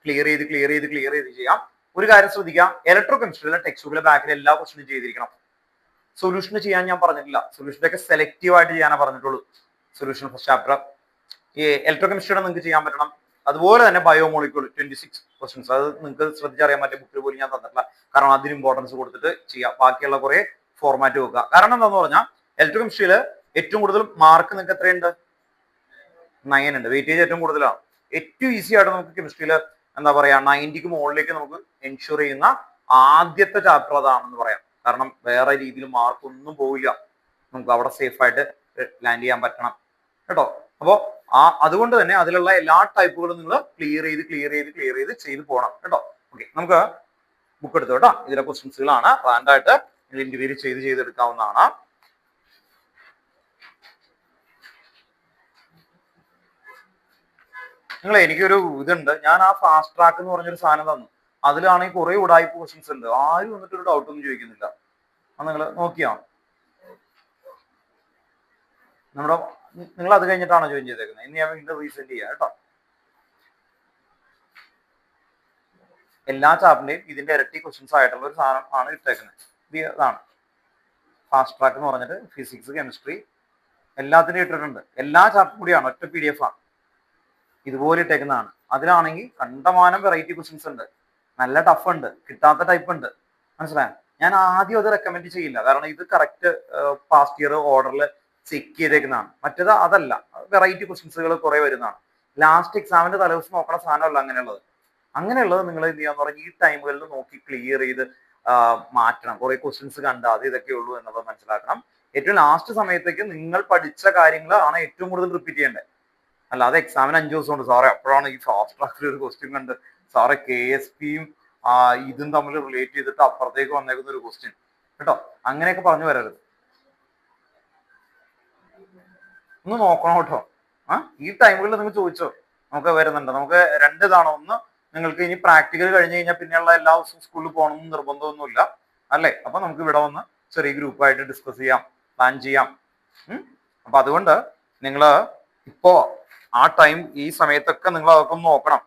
ക്ലിയർ ചെയ്ത് ചെയ്യാം. ഒരു കാര്യം ശ്രദ്ധിക്കാം, ഇലക്ട്രോ കെമിസ്ട്രിയിലെ ടെക്സ്റ്റ് ബുക്കിലെ ബാക്കിൽ എല്ലാ ക്വസ്റ്റ്യനും ചെയ്തിരിക്കണം. സൊല്യൂഷൻ ചെയ്യാൻ ഞാൻ പറഞ്ഞിട്ടില്ല, സൊല്യൂഷനൊക്കെ സെലക്റ്റീവ് ആയിട്ട് ചെയ്യാനേ പറഞ്ഞിട്ടുള്ളൂ. സൊല്യൂഷൻ ഫസ്റ്റ് ചാപ്റ്റർ ഈ ഇലക്ട്രോ കെമിസ്ട്രിയുടെ നിങ്ങൾക്ക് ചെയ്യാൻ പറ്റണം. അതുപോലെ തന്നെ ബയോമോളിക്യൂൾ 26 ക്വസ്റ്റ്യൻസ്, അത് നിങ്ങൾക്ക് ശ്രദ്ധിച്ചറിയാൻ പറ്റിയ ബുക്കിൽ പോലും ഞാൻ തന്നിട്ടില്ല. കാരണം അതിന് ഇമ്പോർട്ടൻസ് കൊടുത്തിട്ട് ചെയ്യാം. ബാക്കിയുള്ള കുറെ ഫോർമാറ്റ് വെക്കുക. കാരണം എന്താന്ന് പറഞ്ഞാൽ ഇലക്ട്രോ കെമിസ്ട്രിയിൽ ഏറ്റവും കൂടുതൽ മാർക്ക് നിങ്ങൾക്ക് എത്രയുണ്ട്? 9 ഉണ്ട്. വെയിറ്റേജ് ഏറ്റവും കൂടുതലാണ്. ഏറ്റവും ഈസി ആയിട്ട് നമുക്ക് കെമിസ്ട്രിയിൽ എന്താ പറയാ 90ക്ക് മുകളിലേക്ക് നമുക്ക് എൻഷുർ ചെയ്യുന്ന ആദ്യത്തെ ചാപ്റ്റർ അതാണെന്ന് പറയാം. കാരണം വേറെ രീതിയിൽ മാർക്ക് ഒന്നും പോവില്ല, നമുക്ക് അവിടെ സേഫ് ആയിട്ട് ലാൻഡ് ചെയ്യാൻ പറ്റണം കേട്ടോ. അപ്പോ അതുകൊണ്ട് തന്നെ അതിലുള്ള എല്ലാ ടൈപ്പുകളും നിങ്ങൾ ക്ലിയർ ചെയ്ത് പോകണം കേട്ടോ. ഓക്കെ, നമുക്ക് ബുക്ക് എടുത്തു കേട്ടോ. ഇതിലെ ക്വസ്റ്റ്യൻസുകളാണ് റാൻഡായിട്ട് നിങ്ങൾ ഇന്റർവ്യൂ ചെയ്തെടുക്കാവുന്നതാണ്. നിങ്ങൾ എനിക്കൊരു ഇതുണ്ട്, ഞാൻ ആ ഫാസ്റ്റ് ട്രാക്ക് എന്ന് പറഞ്ഞൊരു സാധനം തന്നു. അതിലാണെങ്കിൽ കുറെ ഉടായ്പ ക്വസ്റ്റ്യൻസ് ഉണ്ട്. ആരും വന്നിട്ട് ഒരു ഡൗട്ട് ഒന്നും ചോദിക്കുന്നില്ല. അത് നിങ്ങൾ നോക്കിയാ നമ്മുടെ നിങ്ങൾ അത് കഴിഞ്ഞിട്ടാണോ ജോയിൻ ചെയ്തേക്കുന്നത്? ഇനി ഞാൻ വീണ്ടും റീസെന്റ് ചെയ്യാം കേട്ടോ. എല്ലാ ചാപ്റ്ററിന്റെയും ഇതിന്റെ ഇരട്ടി ക്വസ്റ്റ്യൻസ് ആയിട്ടുള്ള ഒരു സാധനം ആണ് ഇട്ടേക്കുന്നത്. ഇതാണ് ഫാസ്റ്റ് ട്രാക്ക് എന്ന് പറഞ്ഞിട്ട് ഫിസിക്സ്, കെമിസ്ട്രി എല്ലാത്തിനും ഇട്ടിട്ടുണ്ട്. എല്ലാ ചാപ്റ്ററും കൂടിയാണ്, ഒറ്റ PDF ആണ്. ഇതുപോലെ ഇട്ടേക്കുന്നതാണ്. അതിലാണെങ്കിൽ കണ്ടമാനം വെറൈറ്റി ക്വസ്റ്റ്യൻസ് ഉണ്ട്, നല്ല ടഫ് ഉണ്ട്, കിട്ടാത്ത ടൈപ്പ് ഉണ്ട്. മനസ്സിലായോ? ഞാൻ ആദ്യം അത് റെക്കമെൻഡ് ചെയ്യില്ല, കാരണം ഇത് കറക്റ്റ് പാസ്റ്റ് ഇയർ ഓർഡറിൽ ചെക്ക് ചെയ്തേക്കുന്നതാണ്. മറ്റേത് അതല്ല, വെറൈറ്റി ക്വസ്റ്റ്യൻസുകൾ കുറെ വരുന്നതാണ്. ലാസ്റ്റ് എക്സാമിന്റെ തലേദിവസം നോക്കണ സാധനമല്ല അങ്ങനെയുള്ളത് നിങ്ങൾ എന്ത് ചെയ്യാന്ന് പറഞ്ഞാൽ ഈ ടൈമുകളിൽ നോക്കി ക്ലിയർ ചെയ്ത് മാറ്റണം. കുറെ ക്വസ്റ്റ്യൻസ് കണ്ട അത് ഇതൊക്കെ ഉള്ളൂ എന്നുള്ളത് മനസ്സിലാക്കണം. ഏറ്റവും ലാസ്റ്റ് സമയത്തേക്ക് നിങ്ങൾ പഠിച്ച കാര്യങ്ങളാണ് ഏറ്റവും കൂടുതൽ റിപ്പീറ്റ് ചെയ്യേണ്ടത്. അല്ലാതെ എക്സാമിന് 5 ദിവസം ഉണ്ട് സാറേ, അപ്പോഴാണ് ഈ ഫാസ്റ്റ് ട്രാക്കിൽ ഒരു ക്വസ്റ്റ്യൻ കണ്ട് സാറേ KSPയും ഇതും തമ്മിൽ റിലേറ്റ് ചെയ്തിട്ട് അപ്പുറത്തേക്ക് വന്നേക്കുന്ന ഒരു ക്വസ്റ്റ്യൻ കേട്ടോ. അങ്ങനെയൊക്കെ പറഞ്ഞു വരരുത്. ഒന്ന് നോക്കണം കേട്ടോ. ഈ ടൈമുകളിൽ നിങ്ങൾ ചോദിച്ചോ, നമുക്ക് വരുന്നുണ്ട്. നമുക്ക് 2 ഇതാണ്. ഒന്ന്, നിങ്ങൾക്ക് ഇനി പ്രാക്ടിക്കൽ കഴിഞ്ഞ് കഴിഞ്ഞാൽ പിന്നെയുള്ള എല്ലാ ദിവസവും സ്കൂളിൽ പോകണമെന്ന് നിർബന്ധമൊന്നുമില്ല അല്ലേ. അപ്പൊ നമുക്ക് ഇവിടെ വന്ന് ചെറിയ ഗ്രൂപ്പായിട്ട് ഡിസ്കസ് ചെയ്യാം, പ്ലാൻ ചെയ്യാം. അപ്പൊ അതുകൊണ്ട് നിങ്ങൾ ഇപ്പോ ആ ടൈം ഈ സമയത്തൊക്കെ നിങ്ങൾ അതൊക്കെ ഒന്ന് നോക്കണം.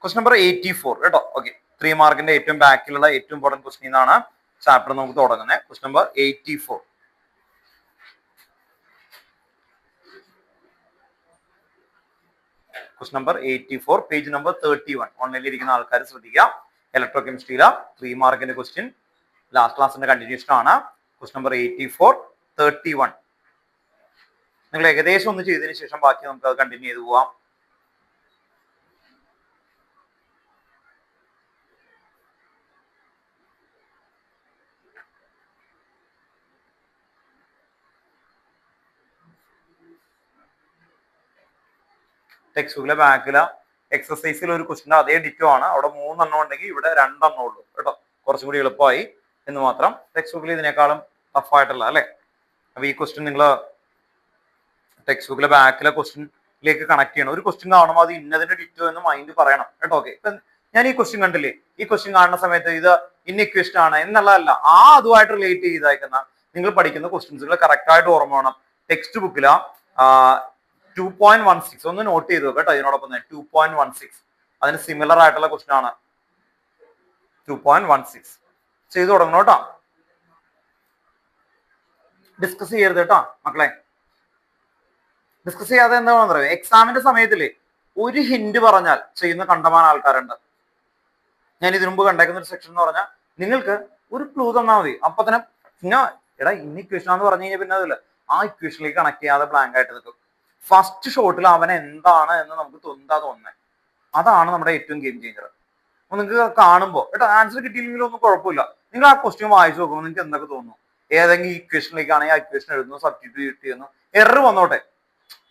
ക്വസ്റ്റ്യൻ നമ്പർ 84 കേട്ടോ. ഓക്കെ, 3 മാർക്കിന്റെ ഏറ്റവും ബാക്കിലുള്ള ഏറ്റവും ഇമ്പോർട്ടന്റ് ക്വസ്റ്റ്യൻ എന്നാണ് ചാപ്റ്റർ നമുക്ക് തുടങ്ങുന്നത്. Question number 84. Question number 84, page number 31. ഓൺലൈനിൽ ഇരിക്കുന്ന ആൾക്കാർ ശ്രദ്ധിക്കുക. ഇലക്ട്രോ കെമിസ്ട്രിയിലെ 3 മാർക്കിന്റെ ക്വസ്റ്റ്യൻ, ലാസ്റ്റ് ക്ലാസിന്റെ കണ്ടിന്യൂഷൻ ആണ്. Question number 84, 31. നിങ്ങൾ ഏകദേശം ഒന്ന് ചെയ്തതിനു ശേഷം ബാക്കി നമുക്ക് അത് കണ്ടിന്യൂ ചെയ്ത് പോവാം. ടെക്സ്റ്റ് ബുക്കിലെ ബാക്കിലെ എക്സസൈസിൽ ഒരു ക്വസ്റ്റ്യൻ അതേ ഡിറ്റോ ആണ്. അവിടെ 3 എണ്ണം ഉണ്ടെങ്കിൽ ഇവിടെ 2 എണ്ണം ഉള്ളൂ കേട്ടോ. കുറച്ചും കൂടി എളുപ്പമായി എന്ന് മാത്രം. ടെക്സ്റ്റ് ബുക്കിൽ ഇതിനേക്കാളും ടഫായിട്ടല്ല അല്ലെ. അപ്പൊ ഈ ക്വസ്റ്റ്യൻ നിങ്ങൾ ടെക്സ്റ്റ് ബുക്കിലെ ബാക്കിലെ ക്വസ്റ്റ്യനിലേക്ക് കണക്ട് ചെയ്യണം. ഒരു ക്വസ്റ്റ്യൻ കാണുമ്പോൾ അത് ഇന്നതിന്റെ ഡിറ്റോ എന്ന് മൈൻഡ് പറയണം കേട്ടോ. ഓക്കെ, ഞാൻ ഈ ക്വസ്റ്റ്യൻ കണ്ടില്ലേ, ഈ ക്വസ്റ്റ്യൻ കാണുന്ന സമയത്ത് ഇത് ഇന്ന ഇക്വേഷൻ ആണ് എന്നുള്ളതല്ല, അതുമായിട്ട് റിലേറ്റ് ചെയ്തേക്കുന്ന നിങ്ങൾ പഠിക്കുന്ന ക്വസ്റ്റ്യൻസുകൾ കറക്റ്റ് ആയിട്ട് ഓർമ്മ വേണം. ടെക്സ്റ്റ് ബുക്കില 2.16 ഒന്ന് നോട്ട് ചെയ്തു കേട്ടോ. ഇതിനോടൊപ്പം തന്നെ 2.16 അതിന് സിമിലർ ആയിട്ടുള്ള ക്വസ്റ്റ്യൻ ആണ്. 2.16 ചെയ്തു തുടങ്ങണം കേട്ടോ. ഡിസ്കസ് ചെയ്യരുത് കേട്ടോ മക്കളെ. ഡിസ്കസ് ചെയ്യാതെ എന്താണെന്ന് അറിയാം, എക്സാമിന്റെ സമയത്തില് ഒരു ഹിന്റ് പറഞ്ഞാൽ ചെയ്യുന്ന കണ്ടമാന ആൾക്കാരുണ്ട്. ഞാൻ ഇതിനു മുമ്പ് കണ്ടേക്കുന്ന ഒരു സെക്ഷൻ എന്ന് പറഞ്ഞാൽ നിങ്ങൾക്ക് ഒരു ക്ലൂ തന്നാൽ മതി, അപ്പൊ തന്നെ പിന്നെ എടാ ഇന്ന ഇക്വേഷൻ എന്ന് പറഞ്ഞു കഴിഞ്ഞാൽ പിന്നെ അതില്ല, ആ ഇക്വേഷനിലേക്ക് കണക്ട് ചെയ്യാതെ ബ്ലാങ്ക് ആയിട്ട് നിൽക്കും. ഫസ്റ്റ് ഷോട്ടിൽ അവൻ എന്താണ് എന്ന് നമുക്ക് തോന്നുന്നത്, അതാണ് നമ്മുടെ ഏറ്റവും ഗെയിം ചേഞ്ചർ. അപ്പൊ നിങ്ങൾക്ക് കാണുമ്പോൾ കേട്ടോ ആൻസർ കിട്ടിയില്ലെങ്കിലും ഒന്നും കുഴപ്പമില്ല. നിങ്ങൾ ആ ക്വസ്റ്റ്യൻ വായിച്ചു നോക്കുമ്പോൾ നിങ്ങൾക്ക് എന്തൊക്കെ തോന്നുന്നു, ഏതെങ്കിലും ഇക്വേഷനിലേക്കാണെങ്കിൽ ആ ഇക്വേഷൻ എഴുതുന്നു, സബ്സ്റ്റിറ്റ്യൂട്ട് ചെയ്യുന്നു, എറർ വന്നോട്ടെ.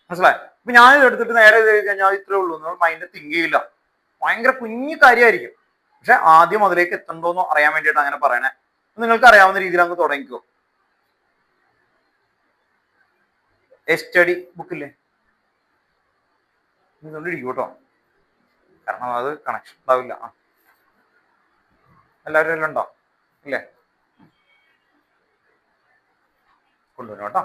മനസ്സിലായി? ഇപ്പൊ ഞാൻ എടുത്തിട്ട് നേരെ കഴിഞ്ഞാൽ ഇത്രേ ഉള്ളൂ എന്ന് മൈൻഡ് തിങ്ക് ചെയ്യില്ല. ഭയങ്കര കുഞ്ഞു കാര്യമായിരിക്കും. പക്ഷെ ആദ്യം അതിലേക്ക് എത്തണ്ടോന്ന് അറിയാൻ വേണ്ടിയിട്ട് അങ്ങനെ പറയണേ. നിങ്ങൾക്ക് അറിയാവുന്ന രീതിയിൽ അങ്ങ് തുടങ്ങിക്കോ. സ്റ്റഡി ബുക്കില്ലേ ഇതുകൊണ്ട് ഇരിക്കും കേട്ടോ, കാരണം അത് കണക്ഷൻ ഉണ്ടാവില്ല. ആ എല്ലാവരും എല്ലാം ഉണ്ടോ ഇല്ലേ? കൊണ്ടുവരും കേട്ടോ.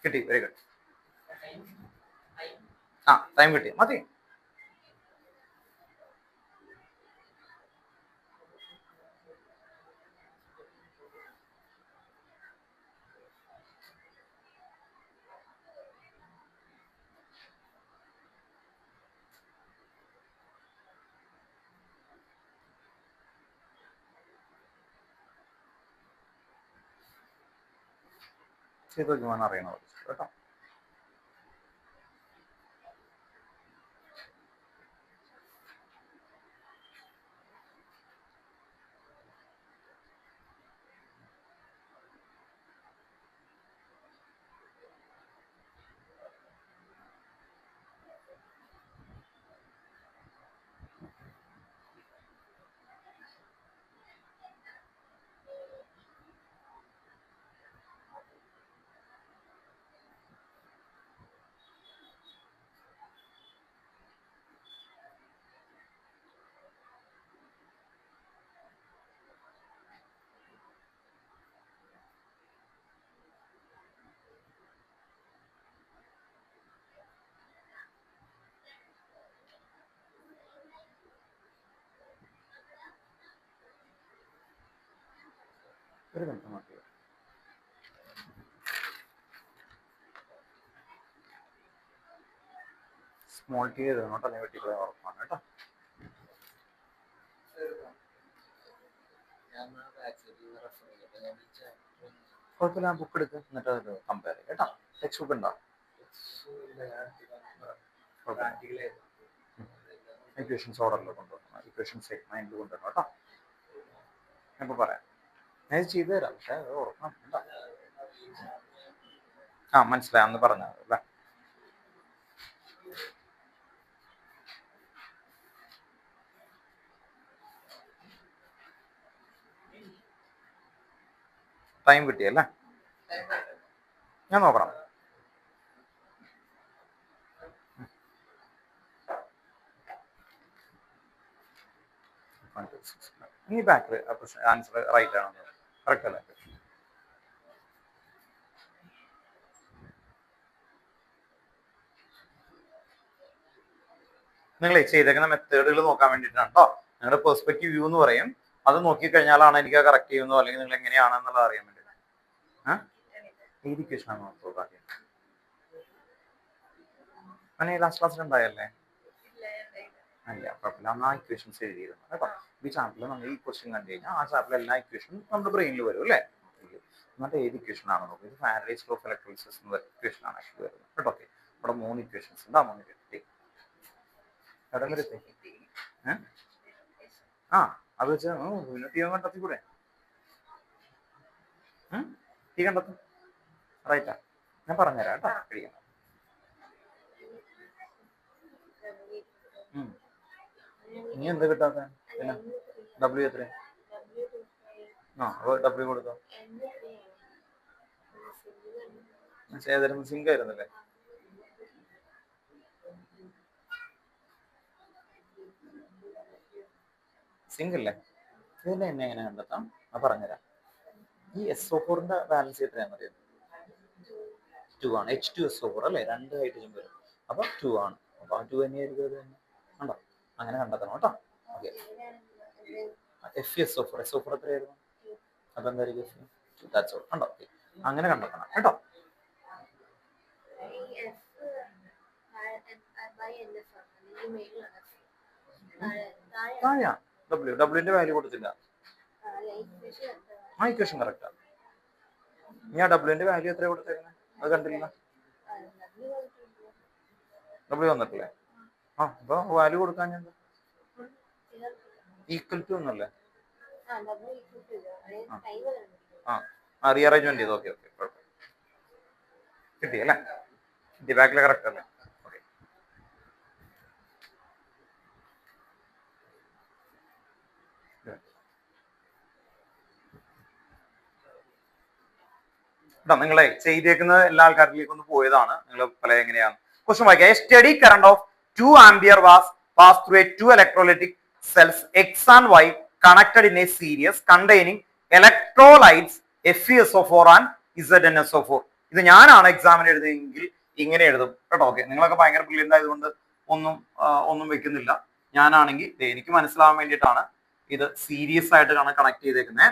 കിട്ടി, വെരി ഗുഡ്. ആ ടൈം കിട്ടി, മതി. ചെയ്ത് നോക്കുവാൻ അറിയണത് കേട്ടോ. ഒരു മിനിറ്റ് നോക്കി, സ്മോൾ ടി ചെയ്തോ കേട്ടോ, നീ വെട്ടിക്കളെ ഉറപ്പാണ് കേട്ടോ. കുഴപ്പമില്ല, ബുക്ക് എടുക്ക്, എന്നിട്ട് അത് കമ്പയർ ചെയ്യാം കേട്ടോ. ടെക്സ്റ്റ് ബുക്ക് ഉണ്ടോ? ഇക്വേഷൻസ് ഓർഡറിൽ കൊണ്ടുവരണം, ഇക്വേഷൻസ് മൈൻഡിൽ കൊണ്ടുവരണം കേട്ടോ. ഞാൻ പറയാം, ഞാൻ ചെയ്തു തരാം, പക്ഷെ അത് ഓർക്കണം കേട്ടോ. ആ മനസ്സിലായെന്ന് പറഞ്ഞത് അല്ലേ? ടൈം കിട്ടിയല്ലേ? ഞാൻ നോക്കണം. ഇനി ബാക്ക് ആൻസർ റൈറ്റ് ആണോ? കറക്റ്റ് അല്ലേ? നിങ്ങൾ ചെയ്തേക്കുന്ന മെത്തേഡുകൾ നോക്കാൻ വേണ്ടിയിട്ടാണ് കേട്ടോ. നിങ്ങളുടെ പെർസ്പെക്റ്റീവ് വ്യൂ എന്ന് പറയും, അത് നോക്കിക്കഴിഞ്ഞാലാണ് എനിക്ക് കറക്റ്റ് ചെയ്യുന്നോ അല്ലെങ്കിൽ നിങ്ങൾ എങ്ങനെയാണെന്നുള്ളത് അറിയാൻ വേണ്ടി. ഏത് ഇക്വേഷൻ ആണ് നോക്കുക? അങ്ങനെ ലാസ്റ്റ് ക്ലാസ്സിൽ ഉണ്ടായല്ലേ? അല്ല കുഴപ്പമില്ല, അന്ന് ആ ഇക്വേഷൻസ് എഴുതിയിരുന്നു കേട്ടോ. ഈ ചാപ്റ്ററിൽ നമ്മൾ ഈ ക്വസ്റ്റ്യൻ കണ്ടു കഴിഞ്ഞാൽ ആ ചാപ്റ്ററിൽ എല്ലാ ഇക്വേഷനും നമ്മുടെ ബ്രെയിനിൽ വരും അല്ലേ? എന്നിട്ട് ഏത് ഇക്വേഷൻ ആണ് നോക്കുക? ഇത് ഫാരഡേസ് ലോ ഓഫ് ഇലക്ട്രിസിറ്റി എന്ന ഇക്വേഷൻ ആണ് ആക്ച്വലി വരുന്നത് കേട്ടോ. ഓക്കെ, ഇവിടെ 3 ഇക്വേഷൻസ് ഉണ്ട്. ആ 3 കിട്ടി. എവിടെ വരെ എത്തി? ആ അത് വെച്ച് പിന്നെ തീ കണ്ടെത്തി കൂടെ? തീ കണ്ടെത്തും, റൈറ്റാ. ഞാൻ പറഞ്ഞുതരാം കേട്ടോ, കഴിയണം. ഇനി എന്താ കിട്ടാത്ത? പിന്നെ ഡബ്ല്യു എത്ര? ആ അപ്പോൾ ഡബ്ല്യു കൊടുത്തോ. ഏതായിരുന്നു? സിങ്ക് ആയിരുന്നല്ലേ? സിങ്ക് അല്ലേ? ഇതിനെ എന്നെ എങ്ങനെ കണ്ടെത്താം? ഞാൻ പറഞ്ഞുതരാം. ഈ SO4ന്റെ ബാലൻസ് എത്രയാണെന്ന് അറിയാം? 2 ആണ്. H2SO4 അല്ലേ? 2 ഹൈഡ്രജൻ വരും, അപ്പൊ 2 ആണ്. അപ്പൊ ആ 2 തന്നെയായിരിക്കും അത് തന്നെ. ഉണ്ടോ? അങ്ങനെ കണ്ടെത്തണം കേട്ടോ. ഓക്കെ, FeSO4 SO4 എത്രയായിരുന്നു? അപ്പൊ എന്തായിരിക്കും? ഉണ്ടോ? അങ്ങനെ കണ്ടെത്തണം കേട്ടോ. താഴെ ഡബ്ല്യുവിന്റെ വാല്യൂ കൊടുത്തില്ല. ആ ഇക്വേഷൻ കറക്റ്റാ. ഞാൻ ഡബ്ല്യുവിന്റെ വാല്യൂ എത്ര കൊടുത്തേക്കുന്നത്? അത് കണ്ടില്ല. ഡബ്ല്യു വന്നിട്ടില്ലേ? ആ അപ്പൊ വാല്യൂ കൊടുക്കാൻ ഞാൻ ഈക്വൽ ടു ഒന്നല്ലേ? ആ റീഅറേഞ്ച്മെന്റ് ചെയ്തു. ഓക്കെ ഓക്കെ, കുഴപ്പമില്ല. കിട്ടിയല്ലേ? ബാക്കിലെ കറക്റ്റ് അല്ലേ? നിങ്ങളെ ചെയ്തേക്കുന്ന എല്ലാ ആൾക്കാരിലേക്ക് ഒന്ന് പോയതാണ്. നിങ്ങൾ പല എങ്ങനെയാണ് ക്വസ്റ്റ്യൻ വായിക്കുക. Study current of 2 ampere was pass through A 2 electrolytic cells X and Y connected in a series containing electrolytes FeSO4 and ZnSO4. ഇത് ഞാനാണ് എക്സാമിന് എഴുതിയെങ്കിൽ ഇങ്ങനെ എഴുതും കേട്ടോ. ഓക്കെ, നിങ്ങളൊക്കെ ഭയങ്കര ബ്രില്യന്റ് ആയതുകൊണ്ട് ഒന്നും വെക്കുന്നില്ല. ഞാനാണെങ്കിൽ എനിക്ക് മനസ്സിലാവാൻ വേണ്ടിയിട്ടാണ് ഇത് സീരിയസ് ആയിട്ടാണ് കണക്ട് ചെയ്തേക്കുന്നത്.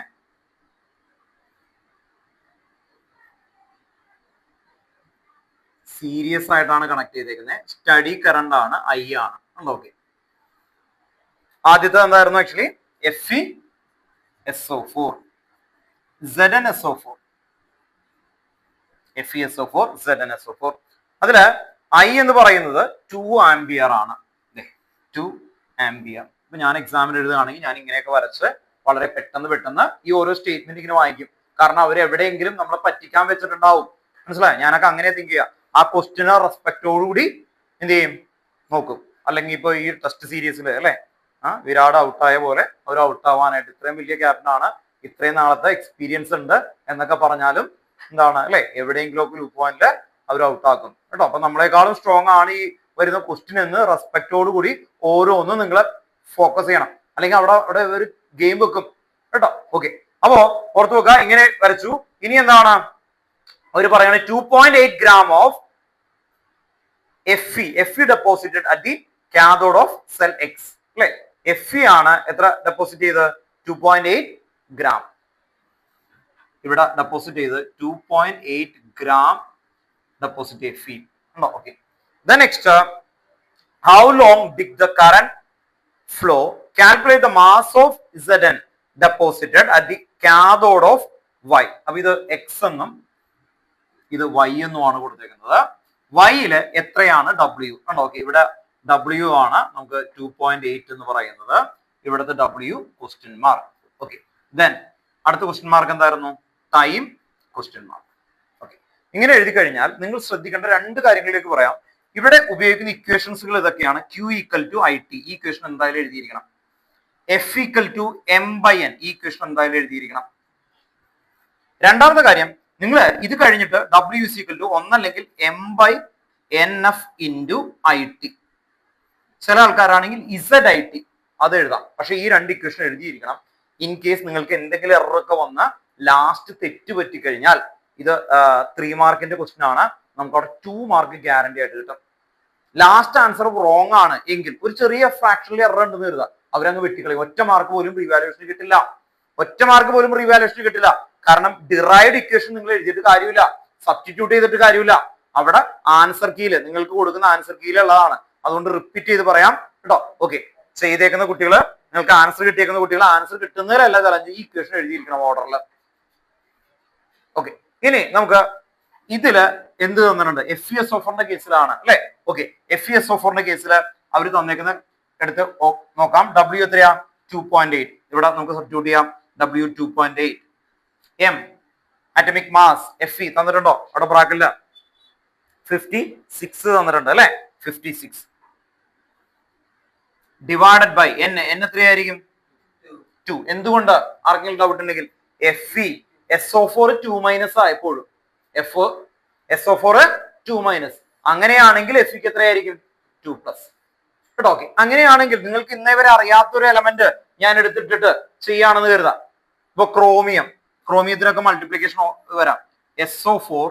സീരിയസ് ആയിട്ടാണ് കണക്ട് ചെയ്തേക്കുന്നത്. സ്റ്റഡി കറണ്ട് ആണ്, I ആണ്. ഓക്കെ, ആദ്യത്തെ എന്തായിരുന്നു actually FeSO4 ZnSO4 FeSO4 ZnSO4. അതില് I എന്ന് പറയുന്നത് 2 ആംപിയർ ആണ്. 2 ആംപിയർ. ഇപ്പൊ ഞാൻ എക്സാമിന് എഴുതുകയാണെങ്കിൽ ഞാൻ ഇങ്ങനെയൊക്കെ വരച്ച് വളരെ പെട്ടെന്ന് ഈ ഓരോ സ്റ്റേറ്റ്മെന്റ് ഇങ്ങനെ വായിക്കും. കാരണം അവർ എവിടെയെങ്കിലും നമ്മളെ പറ്റിക്കാൻ വെച്ചിട്ടുണ്ടാവും. മനസ്സിലായോ? ഞാനൊക്കെ അങ്ങനെ തിങ്ക് ചെയ്യുക. ആ ക്വസ്റ്റിനെ റെസ്പെക്റ്റോടുകൂടി എന്ത് ചെയ്യും നോക്കും. അല്ലെങ്കിൽ ഇപ്പൊ ഈ ടെസ്റ്റ് സീരീസിൽ അല്ലെ വിരാട് ഔട്ടായ പോലെ അവർ ഔട്ടാവാനായിട്ട് ഇത്രയും വലിയ ക്യാപ്റ്റനാണ്, ഇത്രയും നാളത്തെ എക്സ്പീരിയൻസ് ഉണ്ട് എന്നൊക്കെ പറഞ്ഞാലും എന്താണ് അല്ലെ, എവിടെയെങ്കിലും ഒക്കെ ലൂപ്പ് പോയിന്റില് അവർ ഔട്ടാക്കും കേട്ടോ. അപ്പൊ നമ്മളെക്കാളും സ്ട്രോങ് ആണ് ഈ വരുന്ന ക്വസ്റ്റ്യൻ എന്ന് റെസ്പെക്റ്റോട് കൂടി ഓരോന്നും നിങ്ങൾ ഫോക്കസ് ചെയ്യണം. അല്ലെങ്കിൽ അവിടെ ഒരു ഗെയിം വെക്കും കേട്ടോ. ഓക്കെ, അപ്പോ ഓർത്ത് വെക്കുക, ഇങ്ങനെ വരച്ചു. ഇനി എന്താണ് അവർ പറയുന്നത്? 2.8 gram of Fe deposited at the cathode of cell X അല്ലെ. Fe ആണ് എത്ര ഡെപ്പോസിറ്റ് ചെയ്ത്? 2.8 gram. ഇവിടെ ഡെപ്പോസിറ്റ് ചെയ്ത് 2.8 gram ഡെപ്പോസിറ്റ് Fe ഉണ്ടോ? Okay, then next, how long did the current flow? Calculate the mass of Zn deposited at the cathode of Y. അപ്പൊ ഇത് X എന്നും ഇത് Y എന്നുമാണ് കൊടുത്തേക്കുന്നത്. Yയില് എത്രയാണ് W ഉണ്ടോ? ഓക്കെ, ഇവിടെ W ആണ് നമുക്ക് 2.8 എന്ന് പറയുന്നത്. ഇവിടുത്തെ W question mark. Okay, then അടുത്ത ക്വസ്റ്റ്യൻ മാർക്ക് എന്തായിരുന്നു? Time question mark. ഓക്കെ, ഇങ്ങനെ എഴുതി കഴിഞ്ഞാൽ നിങ്ങൾ ശ്രദ്ധിക്കേണ്ട രണ്ട് കാര്യങ്ങളിലേക്ക് പറയാം. ഇവിടെ ഉപയോഗിക്കുന്ന ഇക്വേഷൻസുകൾ ഇതൊക്കെയാണ്. Q ഈക്വൽ ടു IT, ഈ ഇക്വേഷൻ എന്തായാലും എഴുതിയിരിക്കണം. F ഈക്വൽ ടു M/N, ഈ ഇക്വേഷൻ എന്തായാലും എഴുതിയിരിക്കണം. രണ്ടാമത്തെ കാര്യം, നിങ്ങൾ ഇത് കഴിഞ്ഞിട്ട് W is equal to ഒന്നല്ലെങ്കിൽ M/NF into IT. ചില ആൾക്കാരാണെങ്കിൽ ZIT അത് എഴുതാം. പക്ഷെ ഈ രണ്ട് ഇക്വേഷൻ എഴുതിയിരിക്കണം. ഇൻ കേസ് നിങ്ങൾക്ക് എന്തെങ്കിലും എറർ ഒക്കെ വന്ന് ലാസ്റ്റ് തെറ്റ് പറ്റി കഴിഞ്ഞാൽ, ഇത് 3 മാർക്കിന്റെ ക്വസ്റ്റ്യൻ ആണ്, നമുക്ക് അവിടെ 2 മാർക്ക് ഗ്യാരണ്ടി ആയിട്ട് കിട്ടും. ലാസ്റ്റ് ആൻസർ റോങ് ആണ് എങ്കിൽ ഒരു ചെറിയ ഫ്രാക്ഷണൽ എറർ ഉണ്ടെന്ന് കരുതാം, അവരങ്ങ് വെട്ടിക്കളയും. ഒറ്റ മാർക്ക് പോലും റീവാലുവേഷൻ കിട്ടില്ല. കാരണം ഡിറൈവ്ഡ് ഇക്വേഷൻ നിങ്ങൾ എഴുതിയിട്ട് കാര്യമില്ല, സബ്സ്റ്റിറ്റ്യൂട്ട് ചെയ്തിട്ട് കാര്യമില്ല. അവിടെ ആൻസർ കീല് നിങ്ങൾക്ക് കൊടുക്കുന്ന ആൻസർ കീല് ഉള്ളതാണ്. അതുകൊണ്ട് റിപ്പീറ്റ് ചെയ്ത് പറയാം കേട്ടോ. ഓക്കെ, ചെയ്തേക്കുന്ന കുട്ടികള്, നിങ്ങൾക്ക് ആൻസർ കിട്ടിയേക്കുന്ന കുട്ടികൾ ആൻസർ കിട്ടുന്നവരല്ല ചലഞ്ച്, ഈ ഇക്വേഷൻ എഴുതിയിരിക്കണം ഓർഡറിൽ. ഓക്കെ, ഇനി നമുക്ക് ഇതില് എന്ത് തന്നിട്ടുണ്ട്? FeSO4ന്റെ കേസിലാണ് അല്ലെ. ഓക്കെ, FeSO4ന്റെ കേസിൽ അവർ തന്നേക്കുന്ന എടുത്ത് നോക്കാം. W എത്രയാ? 2.8. ഇവിടെ നമുക്ക് സബ്സ്റ്റിറ്റ്യൂട്ട് ചെയ്യാം. W 2.8. M atomic mass Fe തന്നിട്ടുണ്ടോ? അവിടെ ബ്രാക്കറ്റില്ല. 56 തന്നിട്ടുണ്ട് അല്ലെ. 56 ഡിവൈഡഡ് ബൈ N. N എത്രയായിരിക്കും? 2. എന്തുകൊണ്ട്? ആർക്കെങ്കിലും ഡൗട്ട് ഉണ്ടെങ്കിൽ FeSO4 2- ആയപ്പോഴും FeSO4 2-. അങ്ങനെയാണെങ്കിൽ Feക്ക് എത്രയായിരിക്കും? 2+ കേട്ടോ. ഓക്കെ, അങ്ങനെയാണെങ്കിൽ നിങ്ങൾക്ക് ഇന്നേ വരെ അറിയാത്തൊരു എലമെന്റ് ഞാൻ എടുത്തിട്ടിട്ട് ചെയ്യാണെന്ന് കരുതാം. ഇപ്പൊ ക്രോമിയത്തിനൊക്കെ മൾട്ടിപ്ലിക്കേഷൻ വരാം. SO4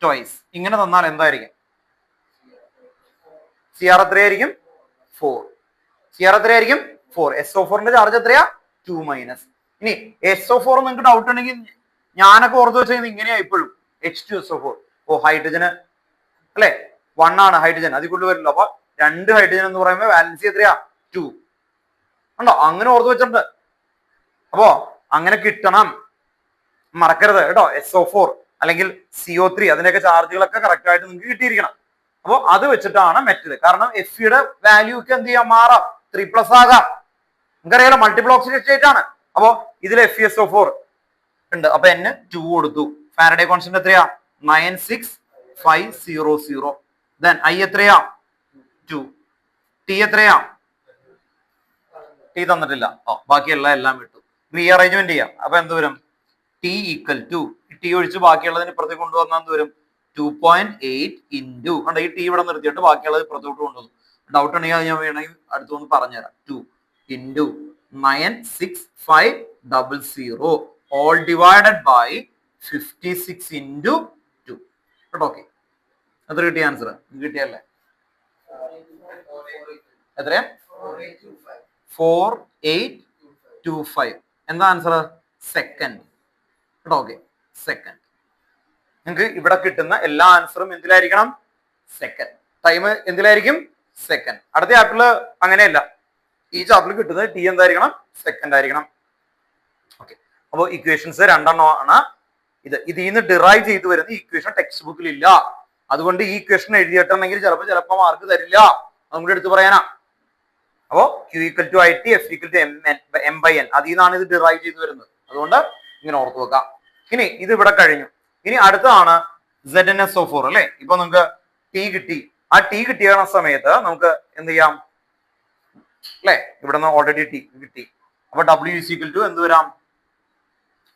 twice ഇങ്ങനെ തന്നാൽ എന്തായിരിക്കും? CR എത്രയായിരിക്കും? 4. CR എത്രയായിരിക്കും? 4. SO4ന്റെ ചാർജ് എത്രയാ? 2-. ഇനി SO4 നിങ്ങൾക്ക് ഡൗട്ട് ഉണ്ടെങ്കിൽ ഞാനൊക്കെ ഓർത്ത് വെച്ചാൽ ഇങ്ങനെയാ ഇപ്പോഴും. H2SO4. ഓ, ഹൈഡ്രജന് അല്ലെ 1 ആണ് ഹൈഡ്രജൻ, അതിൽ കൂടുതൽ വരില്ല. അപ്പൊ 2 ഹൈഡ്രജൻ എന്ന് പറയുമ്പോൾ വാലൻസി എത്രയാ? 2 ഉണ്ടോ? അങ്ങനെ ഓർത്ത് വെച്ചിട്ടുണ്ട്. അപ്പോ അങ്ങനെ കിട്ടണം, മറക്കരുത് കേട്ടോ. SO4 അല്ലെങ്കിൽ CO3 അതിന്റെയൊക്കെ ചാർജുകളൊക്കെ കറക്റ്റ് ആയിട്ട് നിങ്ങൾക്ക് കിട്ടിയിരിക്കണം. അപ്പൊ അത് വെച്ചിട്ടാണ് മെറ്റൽ. കാരണം Feയുടെ വാല്യൂ ഒക്കെ എന്ത് ചെയ്യാം? മാറാം, 3+ ആകാം. നിങ്ങൾക്കറിയാലോ മൾട്ടിപ്പിൾ ഓക്സിഡേഷൻ സ്റ്റേറ്റ് ആണ്. അപ്പോ ഇതിൽ FeSO4 ഉണ്ട്. അപ്പൊ N 2 കൊടുത്തു. ഫാരഡേ കോൺസ്റ്റന്റ് എത്രയാ? 96500. ദെൻ I എത്രയാ? 2. T എത്രയാ? T തന്നിട്ടില്ല. ബാക്കിയുള്ള എല്ലാം വിട്ടു. റീഅറേഞ്ച്മെന്റ് ചെയ്യാം. അപ്പൊ എന്ത് വരും? T ഈക്വൽ ടു ടി ഒഴിച്ച് ബാക്കിയുള്ളതിന് ഇപ്പുറത്തേക്ക് കൊണ്ടുവന്നാൽ എന്ത് വരും 2.8 ഇൻറ്റു കണ്ട ഈ ടി ഇവിടെ നിർത്തിയിട്ട് ബാക്കിയുള്ളത് ഇപ്പുറത്തോട്ട് കൊണ്ടുവന്നു. ഡൗട്ട് ഉണ്ടെങ്കിൽ അത് ഞാൻ വേണമെങ്കിൽ അടുത്തൊന്ന് പറഞ്ഞുതരാം. 2 into 96500 all divided by 56 into 2 കേട്ടോ. ഓക്കെ, എത്ര കിട്ടിയ ആൻസർ കിട്ടിയല്ലേ? എത്രയാ? 4825. എന്താ ആൻസർ? സെക്കൻഡ് കേട്ടോ. Okay, second. നിങ്ങൾക്ക് ഇവിടെ കിട്ടുന്ന എല്ലാ ആൻസറും എന്തിലായിരിക്കണം? സെക്കൻഡ്. ടൈം എന്തിലായിരിക്കും? സെക്കൻഡ്. അടുത്ത ചാപ്റ്ററിൽ അങ്ങനെയല്ല, ഈ ചാപ്റ്ററിൽ കിട്ടുന്നത് ടി എന്തായിരിക്കണം? സെക്കൻഡ് ആയിരിക്കണം. ഓക്കെ, അപ്പോൾ ഇക്വേഷൻസ് രണ്ടെണ്ണമാണ്. ഇതിൽ നിന്ന് ഡിറൈവ് ചെയ്ത് വരുന്ന ഇക്വേഷൻ ടെക്സ്റ്റ് ബുക്കിൽ ഇല്ല. അതുകൊണ്ട് ഈ ഇക്വേഷൻ എഴുതിയിട്ടുണ്ടെങ്കിൽ ചിലപ്പോൾ മാർക്ക് തരില്ല. അതും കൂടി എടുത്ത് പറയാനാ. അപ്പോ Q equal to IT, F equal to M by N, അതിൽ നിന്നാണ് ഇത് ഡിറൈവ് ചെയ്ത് വരുന്നത്. അതുകൊണ്ട് ഇങ്ങനെ ഓർത്ത് വെക്കാം. ഇനി ഇത് ഇവിടെ കഴിഞ്ഞു. ഇനി അടുത്തതാണ് ZnSO4 അല്ലെ. ഇപ്പൊ നമുക്ക് ടി കിട്ടി. ആ ടി കിട്ടിയ സമയത്ത് നമുക്ക് എന്ത് ചെയ്യാം അല്ലെ? ഇവിടെ നിന്ന് ഓൾറെഡി ടി കിട്ടി. അപ്പൊ W is equal to എന്ത് വരാം?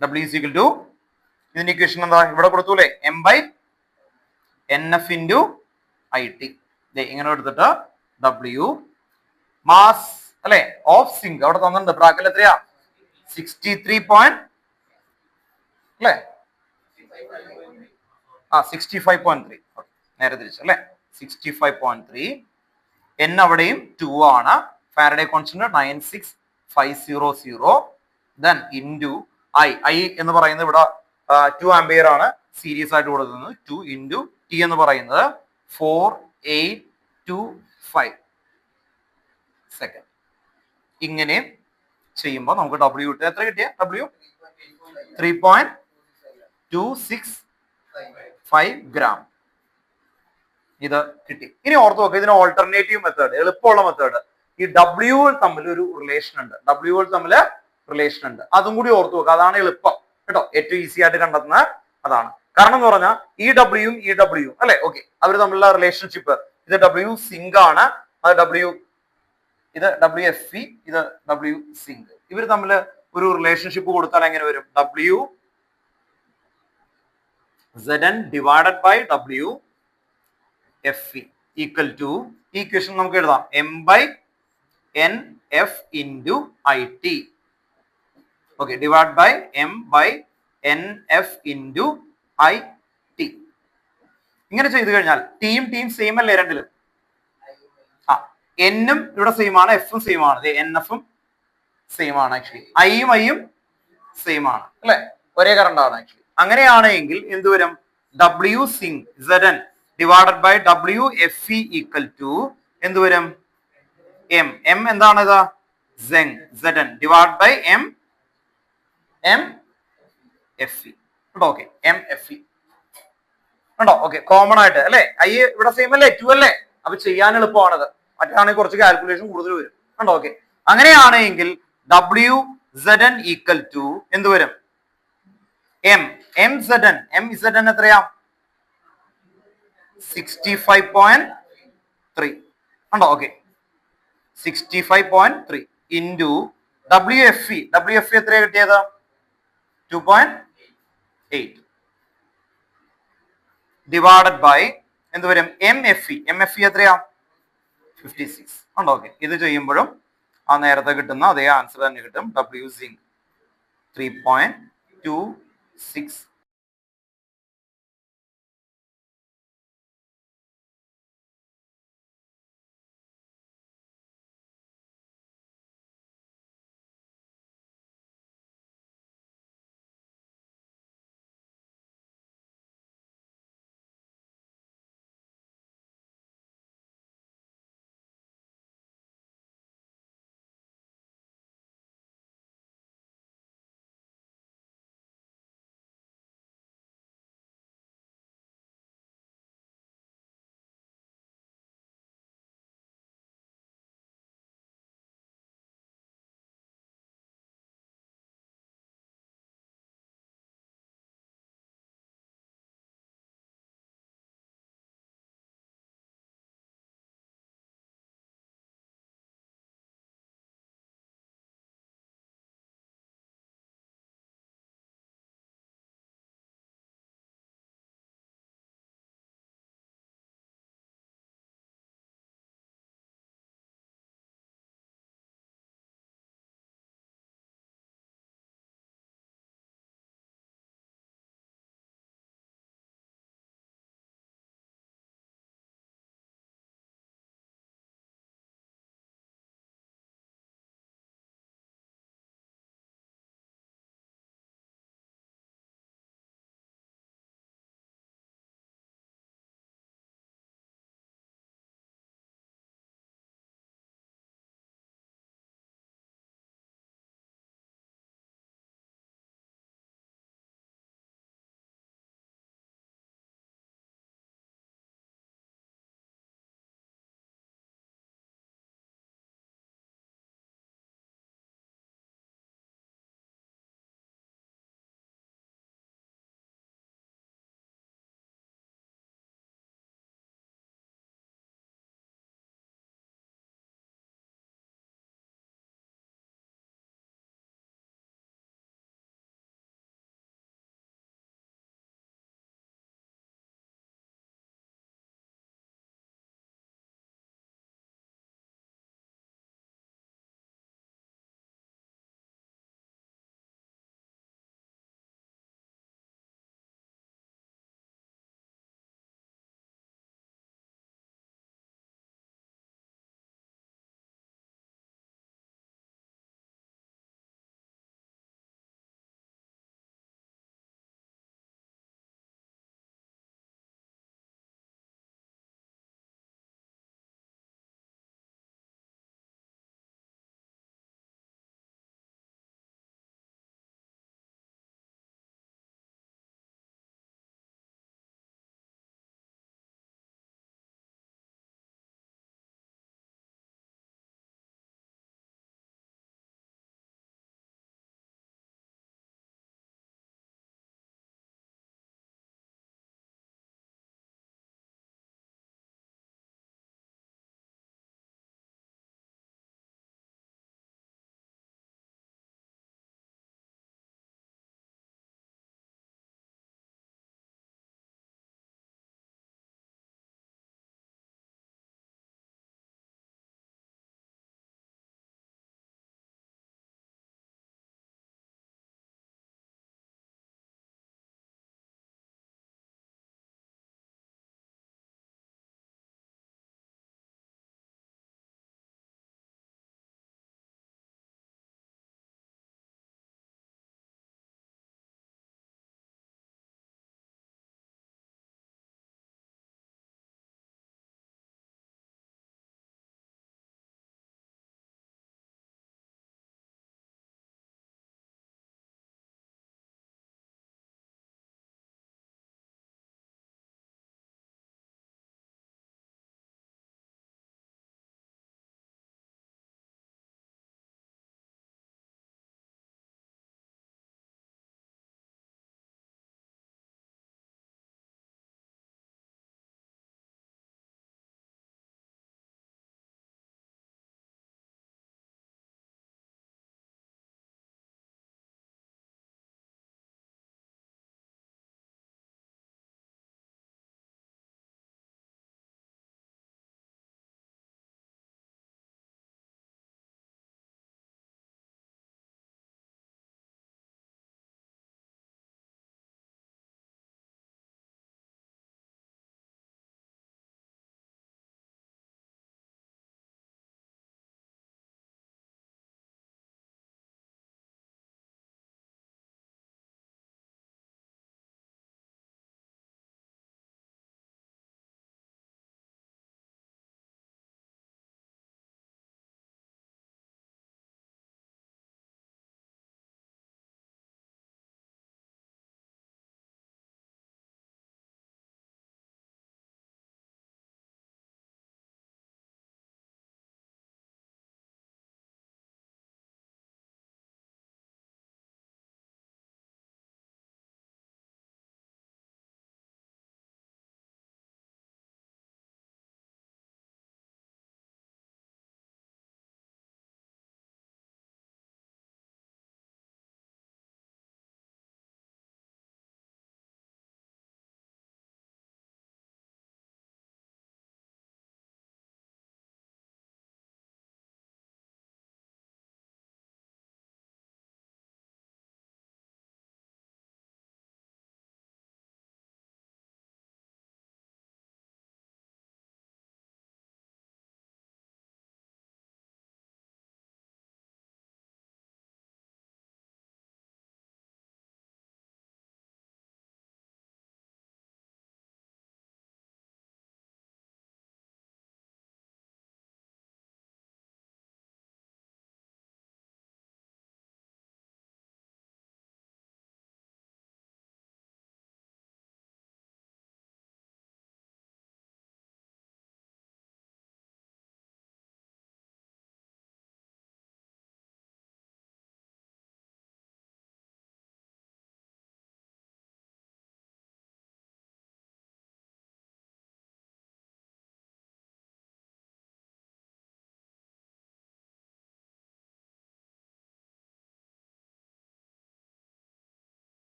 W is equal to ഇതിന്റെ ഇക്വേഷൻ എന്താ? ഇവിടെ കൊടുത്തൂല്ലേ? M by NF into IT. ഇങ്ങനെ എടുത്തിട്ട് W മാസ് അല്ലെ ഓഫ് സിങ്ക് അവിടെ തന്നിട്ടുണ്ട്. ബ്രാക്കറ്റിൽ എത്രയാ? 63 അല്ലെ? 65.3. നേരെ തിരിച്ചു അല്ലെ? 65.3. N അവിടെയും 2 ആണ്. Faraday constant 96500. Then into I എന്ന് പറയുന്നത് ഇവിടെ 2 ആംപിയർ ആണ് സീരീസ് ആയിട്ട് കൊടുക്കുന്നത്. 2 ഇൻറ്റു ടി എന്ന് പറയുന്നത് 4825 സെക്കൻഡ്. ഇങ്ങനെ ചെയ്യുമ്പോൾ നമുക്ക് W കിട്ടുക. എത്ര കിട്ടിയ? W 3.265 gram. ഇത് കിട്ടി. ഇനി ഓർത്ത് നോക്കുക, ഇതിന് ഓൾട്ടർനേറ്റീവ് മെത്തേഡ്, എളുപ്പമുള്ള മെത്തേഡ്. ഈ W തമ്മിൽ ഒരു റിലേഷൻ ഉണ്ട്. W തമ്മിൽ റിലേഷൻ ഉണ്ട്. അതും കൂടി ഓർത്ത് നോക്കുക. അതാണ് എളുപ്പം കേട്ടോ. ഏറ്റവും ഈസി ആയിട്ട് കണ്ടെത്തുന്നത് അതാണ്. കാരണം എന്ന് പറഞ്ഞാൽ ഈ ഡബ്ല്യൂയും ഈ ഡബ്ല്യൂയും അല്ലെ. ഓക്കെ, അവർ തമ്മിലുള്ള റിലേഷൻഷിപ്പ്. ഇത് W സിങ്ക് ആണ്, അത് ഇത് WFE, ഇത് W സിങ്ക്. ഇവർ തമ്മിൽ ഒരു റിലേഷൻഷിപ്പ് കൊടുത്താൽ എങ്ങനെ വരും? W Zn divided by WFE equal to equation നമുക്ക് എഴുതാം M by NF into IT. Okay, divide by M by NF into IT. ഇങ്ങനെ ചെയ്തു കഴിഞ്ഞാൽ ടീം സെയിം അല്ലേ രണ്ടിലും? എന്നും ഇവിടെ സെയിം ആണ്, എഫും സെയിം ആണ്, NF-ഉം സെയിം ആണ്. ആക്ച്വലി ഐയും സെയിം ആണ് അല്ലെ? ഒരേ കറണ്ട് ആണ് ആക്ച്വലി. അങ്ങനെയാണെങ്കിൽ എന്ത് വരും? W zinc Zn divided by WFE equal to എന്ത് വരും? M എന്താണ് ഇത്? Zn divide by MFE. Okay, MFE ഉണ്ടോ? ഓക്കെ, കോമൺ ആയിട്ട് അല്ലെ? ഐ ഇവിടെ സെയിം അല്ലേ? 2 അല്ലേ? അപ്പൊ ചെയ്യാൻ എളുപ്പമാണത്. മറ്റാണെങ്കിൽ കുറച്ച് കാൽക്കുലേഷൻ കൂടുതൽ വരും. ഉണ്ടോ? ഓക്കെ, അങ്ങനെയാണെങ്കിൽ WZn ഈക്വൽ ടു എന്ത് വരും? MZn എത്രയാ? 65.3 ഉണ്ടോ? ഓക്കെ, 65.3 ഇൻറ്റു WFE എത്രയാ കിട്ടിയത്? 2.8 ഡിവൈഡഡ് ബൈ എന്ത് വരും? MFE എത്രയാ? 56 ഉണ്ടോ? ഓക്കെ, ഇത് ചെയ്യുമ്പോഴും ആ നേരത്തെ കിട്ടുന്ന അതേ ആൻസർ തന്നെ കിട്ടും. W സിങ്ക് 3.26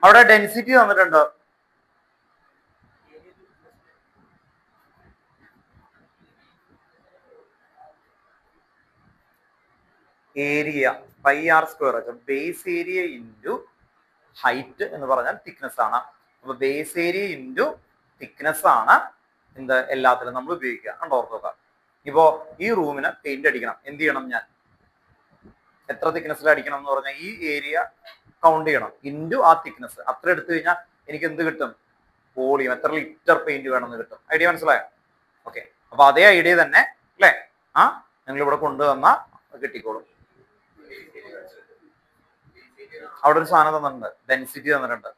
അവിടെ ഡെൻസിറ്റി തന്നിട്ടുണ്ട്. ഏരിയ പൈ ആർ സ്ക്വയർ വെച്ചാൽ ബേസ് ഏരിയ ഇൻറ്റു ഹൈറ്റ് എന്ന് പറഞ്ഞാൽ തിക്നെസ് ആണ്. അപ്പൊ ബേസ് ഏരിയ ഇൻറ്റു തിക്നെസ് ആണ് എന്ത് എല്ലാത്തിലും നമ്മൾ ഉപയോഗിക്കുക. കണ്ടോ ഓർക്കുക. ഇപ്പോ ഈ റൂമിന് പെയിന്റ് അടിക്കണം, എന്ത് ചെയ്യണം ഞാൻ? എത്ര തിക്നെസ്സിൽ അടിക്കണം എന്ന് പറഞ്ഞാൽ ഈ ഏരിയ കൗണ്ട് ചെയ്യണം ഇൻറ്റു ആ തിക്നെസ്. അത്ര എടുത്തു കഴിഞ്ഞാൽ എനിക്ക് എന്ത് കിട്ടും? വോളിയം, എത്ര ലിറ്റർ പെയിന്റ് വേണമെന്ന് കിട്ടും. ഐഡിയ മനസ്സിലായോ? ഓക്കെ, അപ്പൊ അതേ ഐഡിയ തന്നെ അല്ലേ നിങ്ങൾ ഇവിടെ കൊണ്ടുവന്ന കിട്ടിക്കോളും. അവിടെ ഒരു സാധനം തന്നിട്ടുണ്ട്, ഡെൻസിറ്റി തന്നിട്ടുണ്ട്.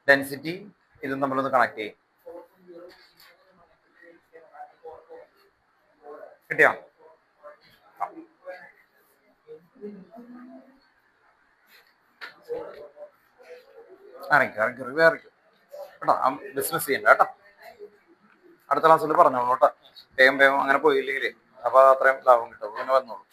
ഡെൻസിറ്റി ഇതും നമ്മളൊന്ന് കണക്ട് ചെയ്യും. കിട്ടിയോ? ഇറങ്ങി കേട്ടോ, ബിസിനസ് ചെയ്യണ്ട കേട്ടോ. അടുത്ത ക്ലാസ്സിൽ പറഞ്ഞോളൂ കേട്ടോ. വേഗം അങ്ങനെ പോയില്ലെങ്കിൽ അപ്പൊ അത്രയും ലാഭം കിട്ടും. പിന്നെ വന്നോളൂ.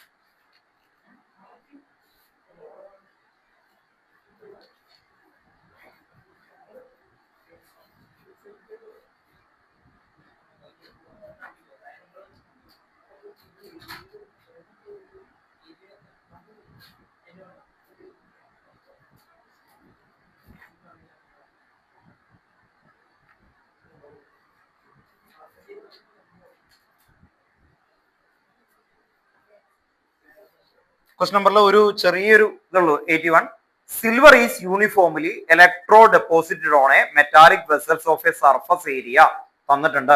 ക്വസ്റ്റ്യൻ നമ്പറിൽ ഒരു ചെറിയൊരു ഇതുള്ളൂ. 81. Silver is uniformly electro deposited on a metallic vessels of a surface area തന്നിട്ടുണ്ട്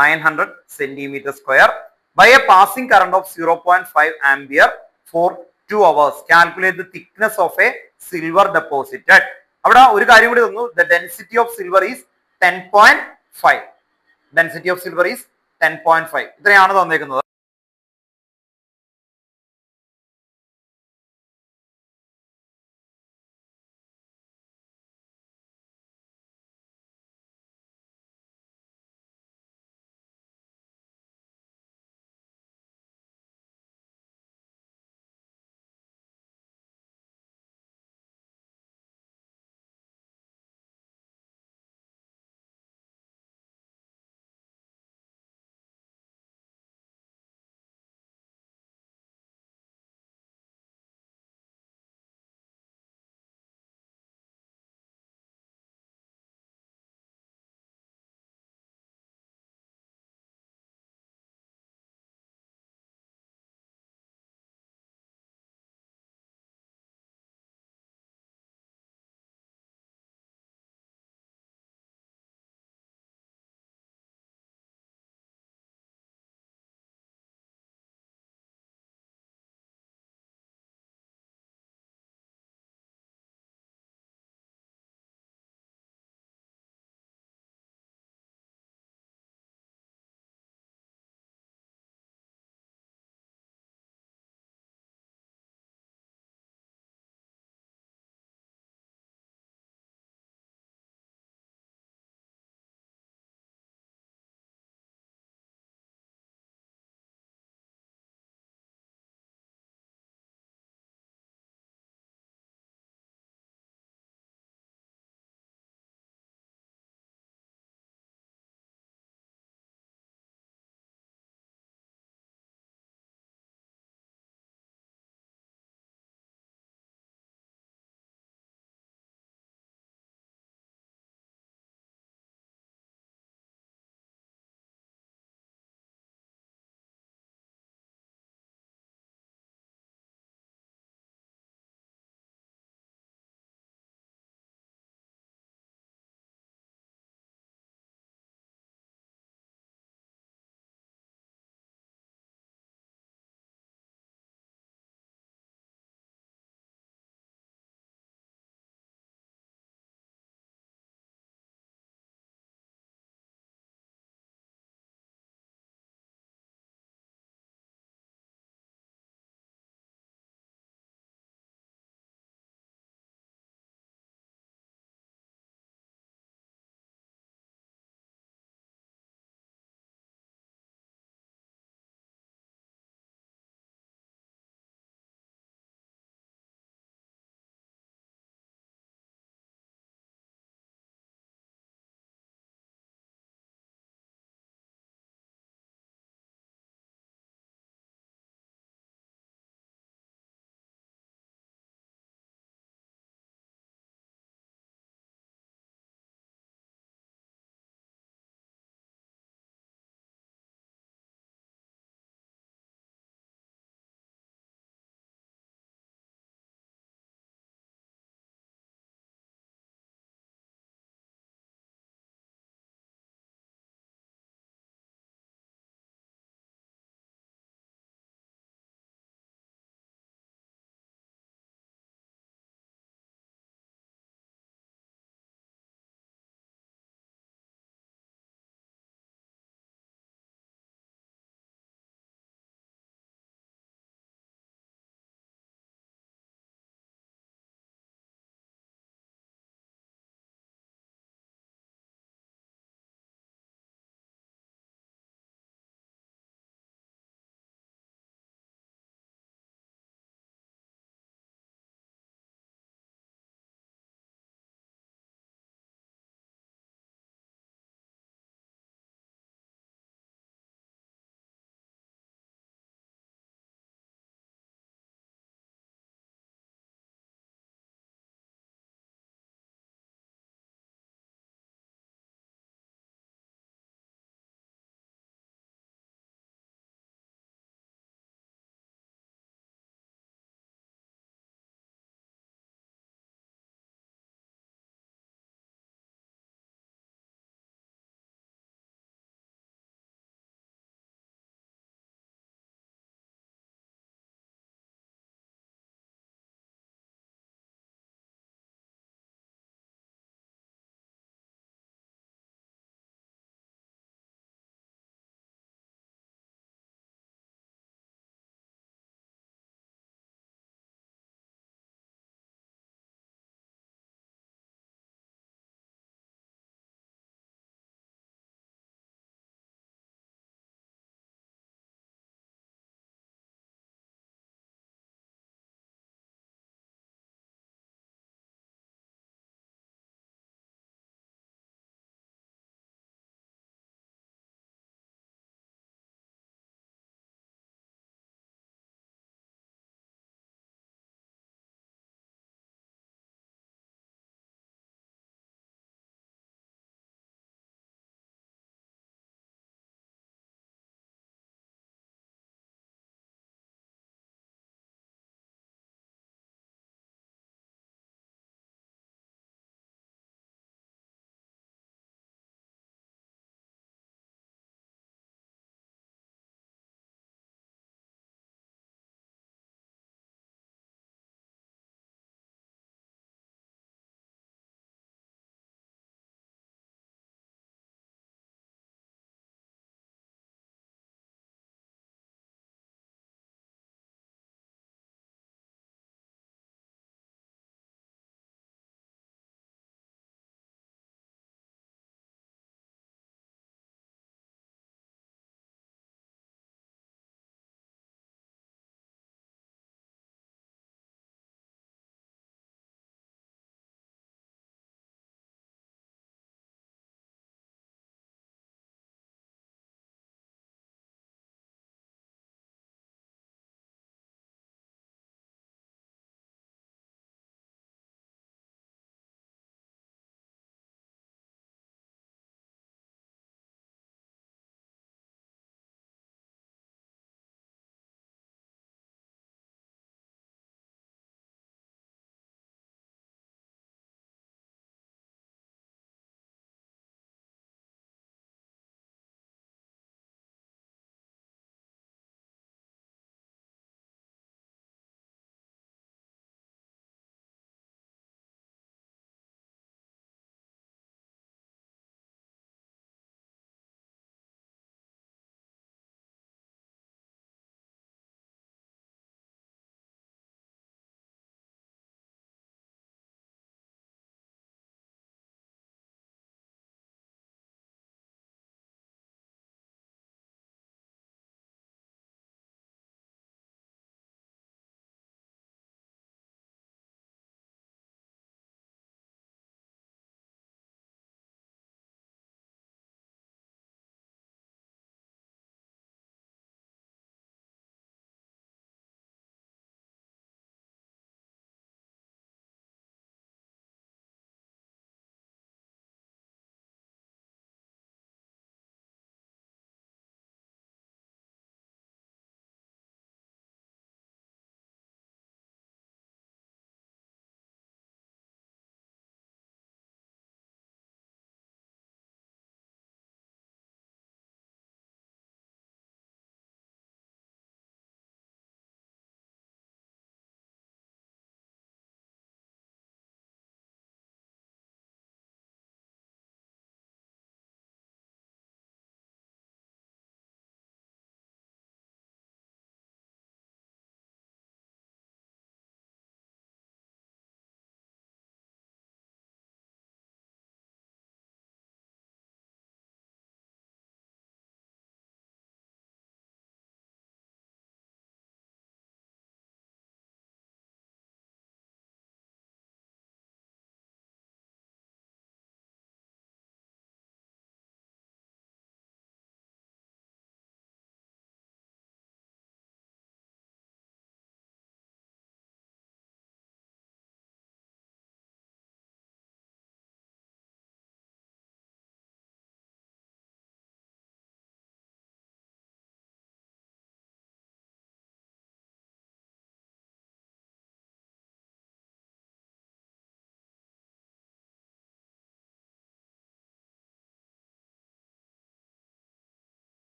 900 centimetre square by a passing current of 0.5 ampere for 2 hours. Calculate the thickness of a silver deposited. അവിടെ ഒരു കാര്യം കൂടി തന്നു. The density of silver is 10.5. Density of silver is 10.5. ഇത്രയാണ് തന്നേക്കുന്നത്.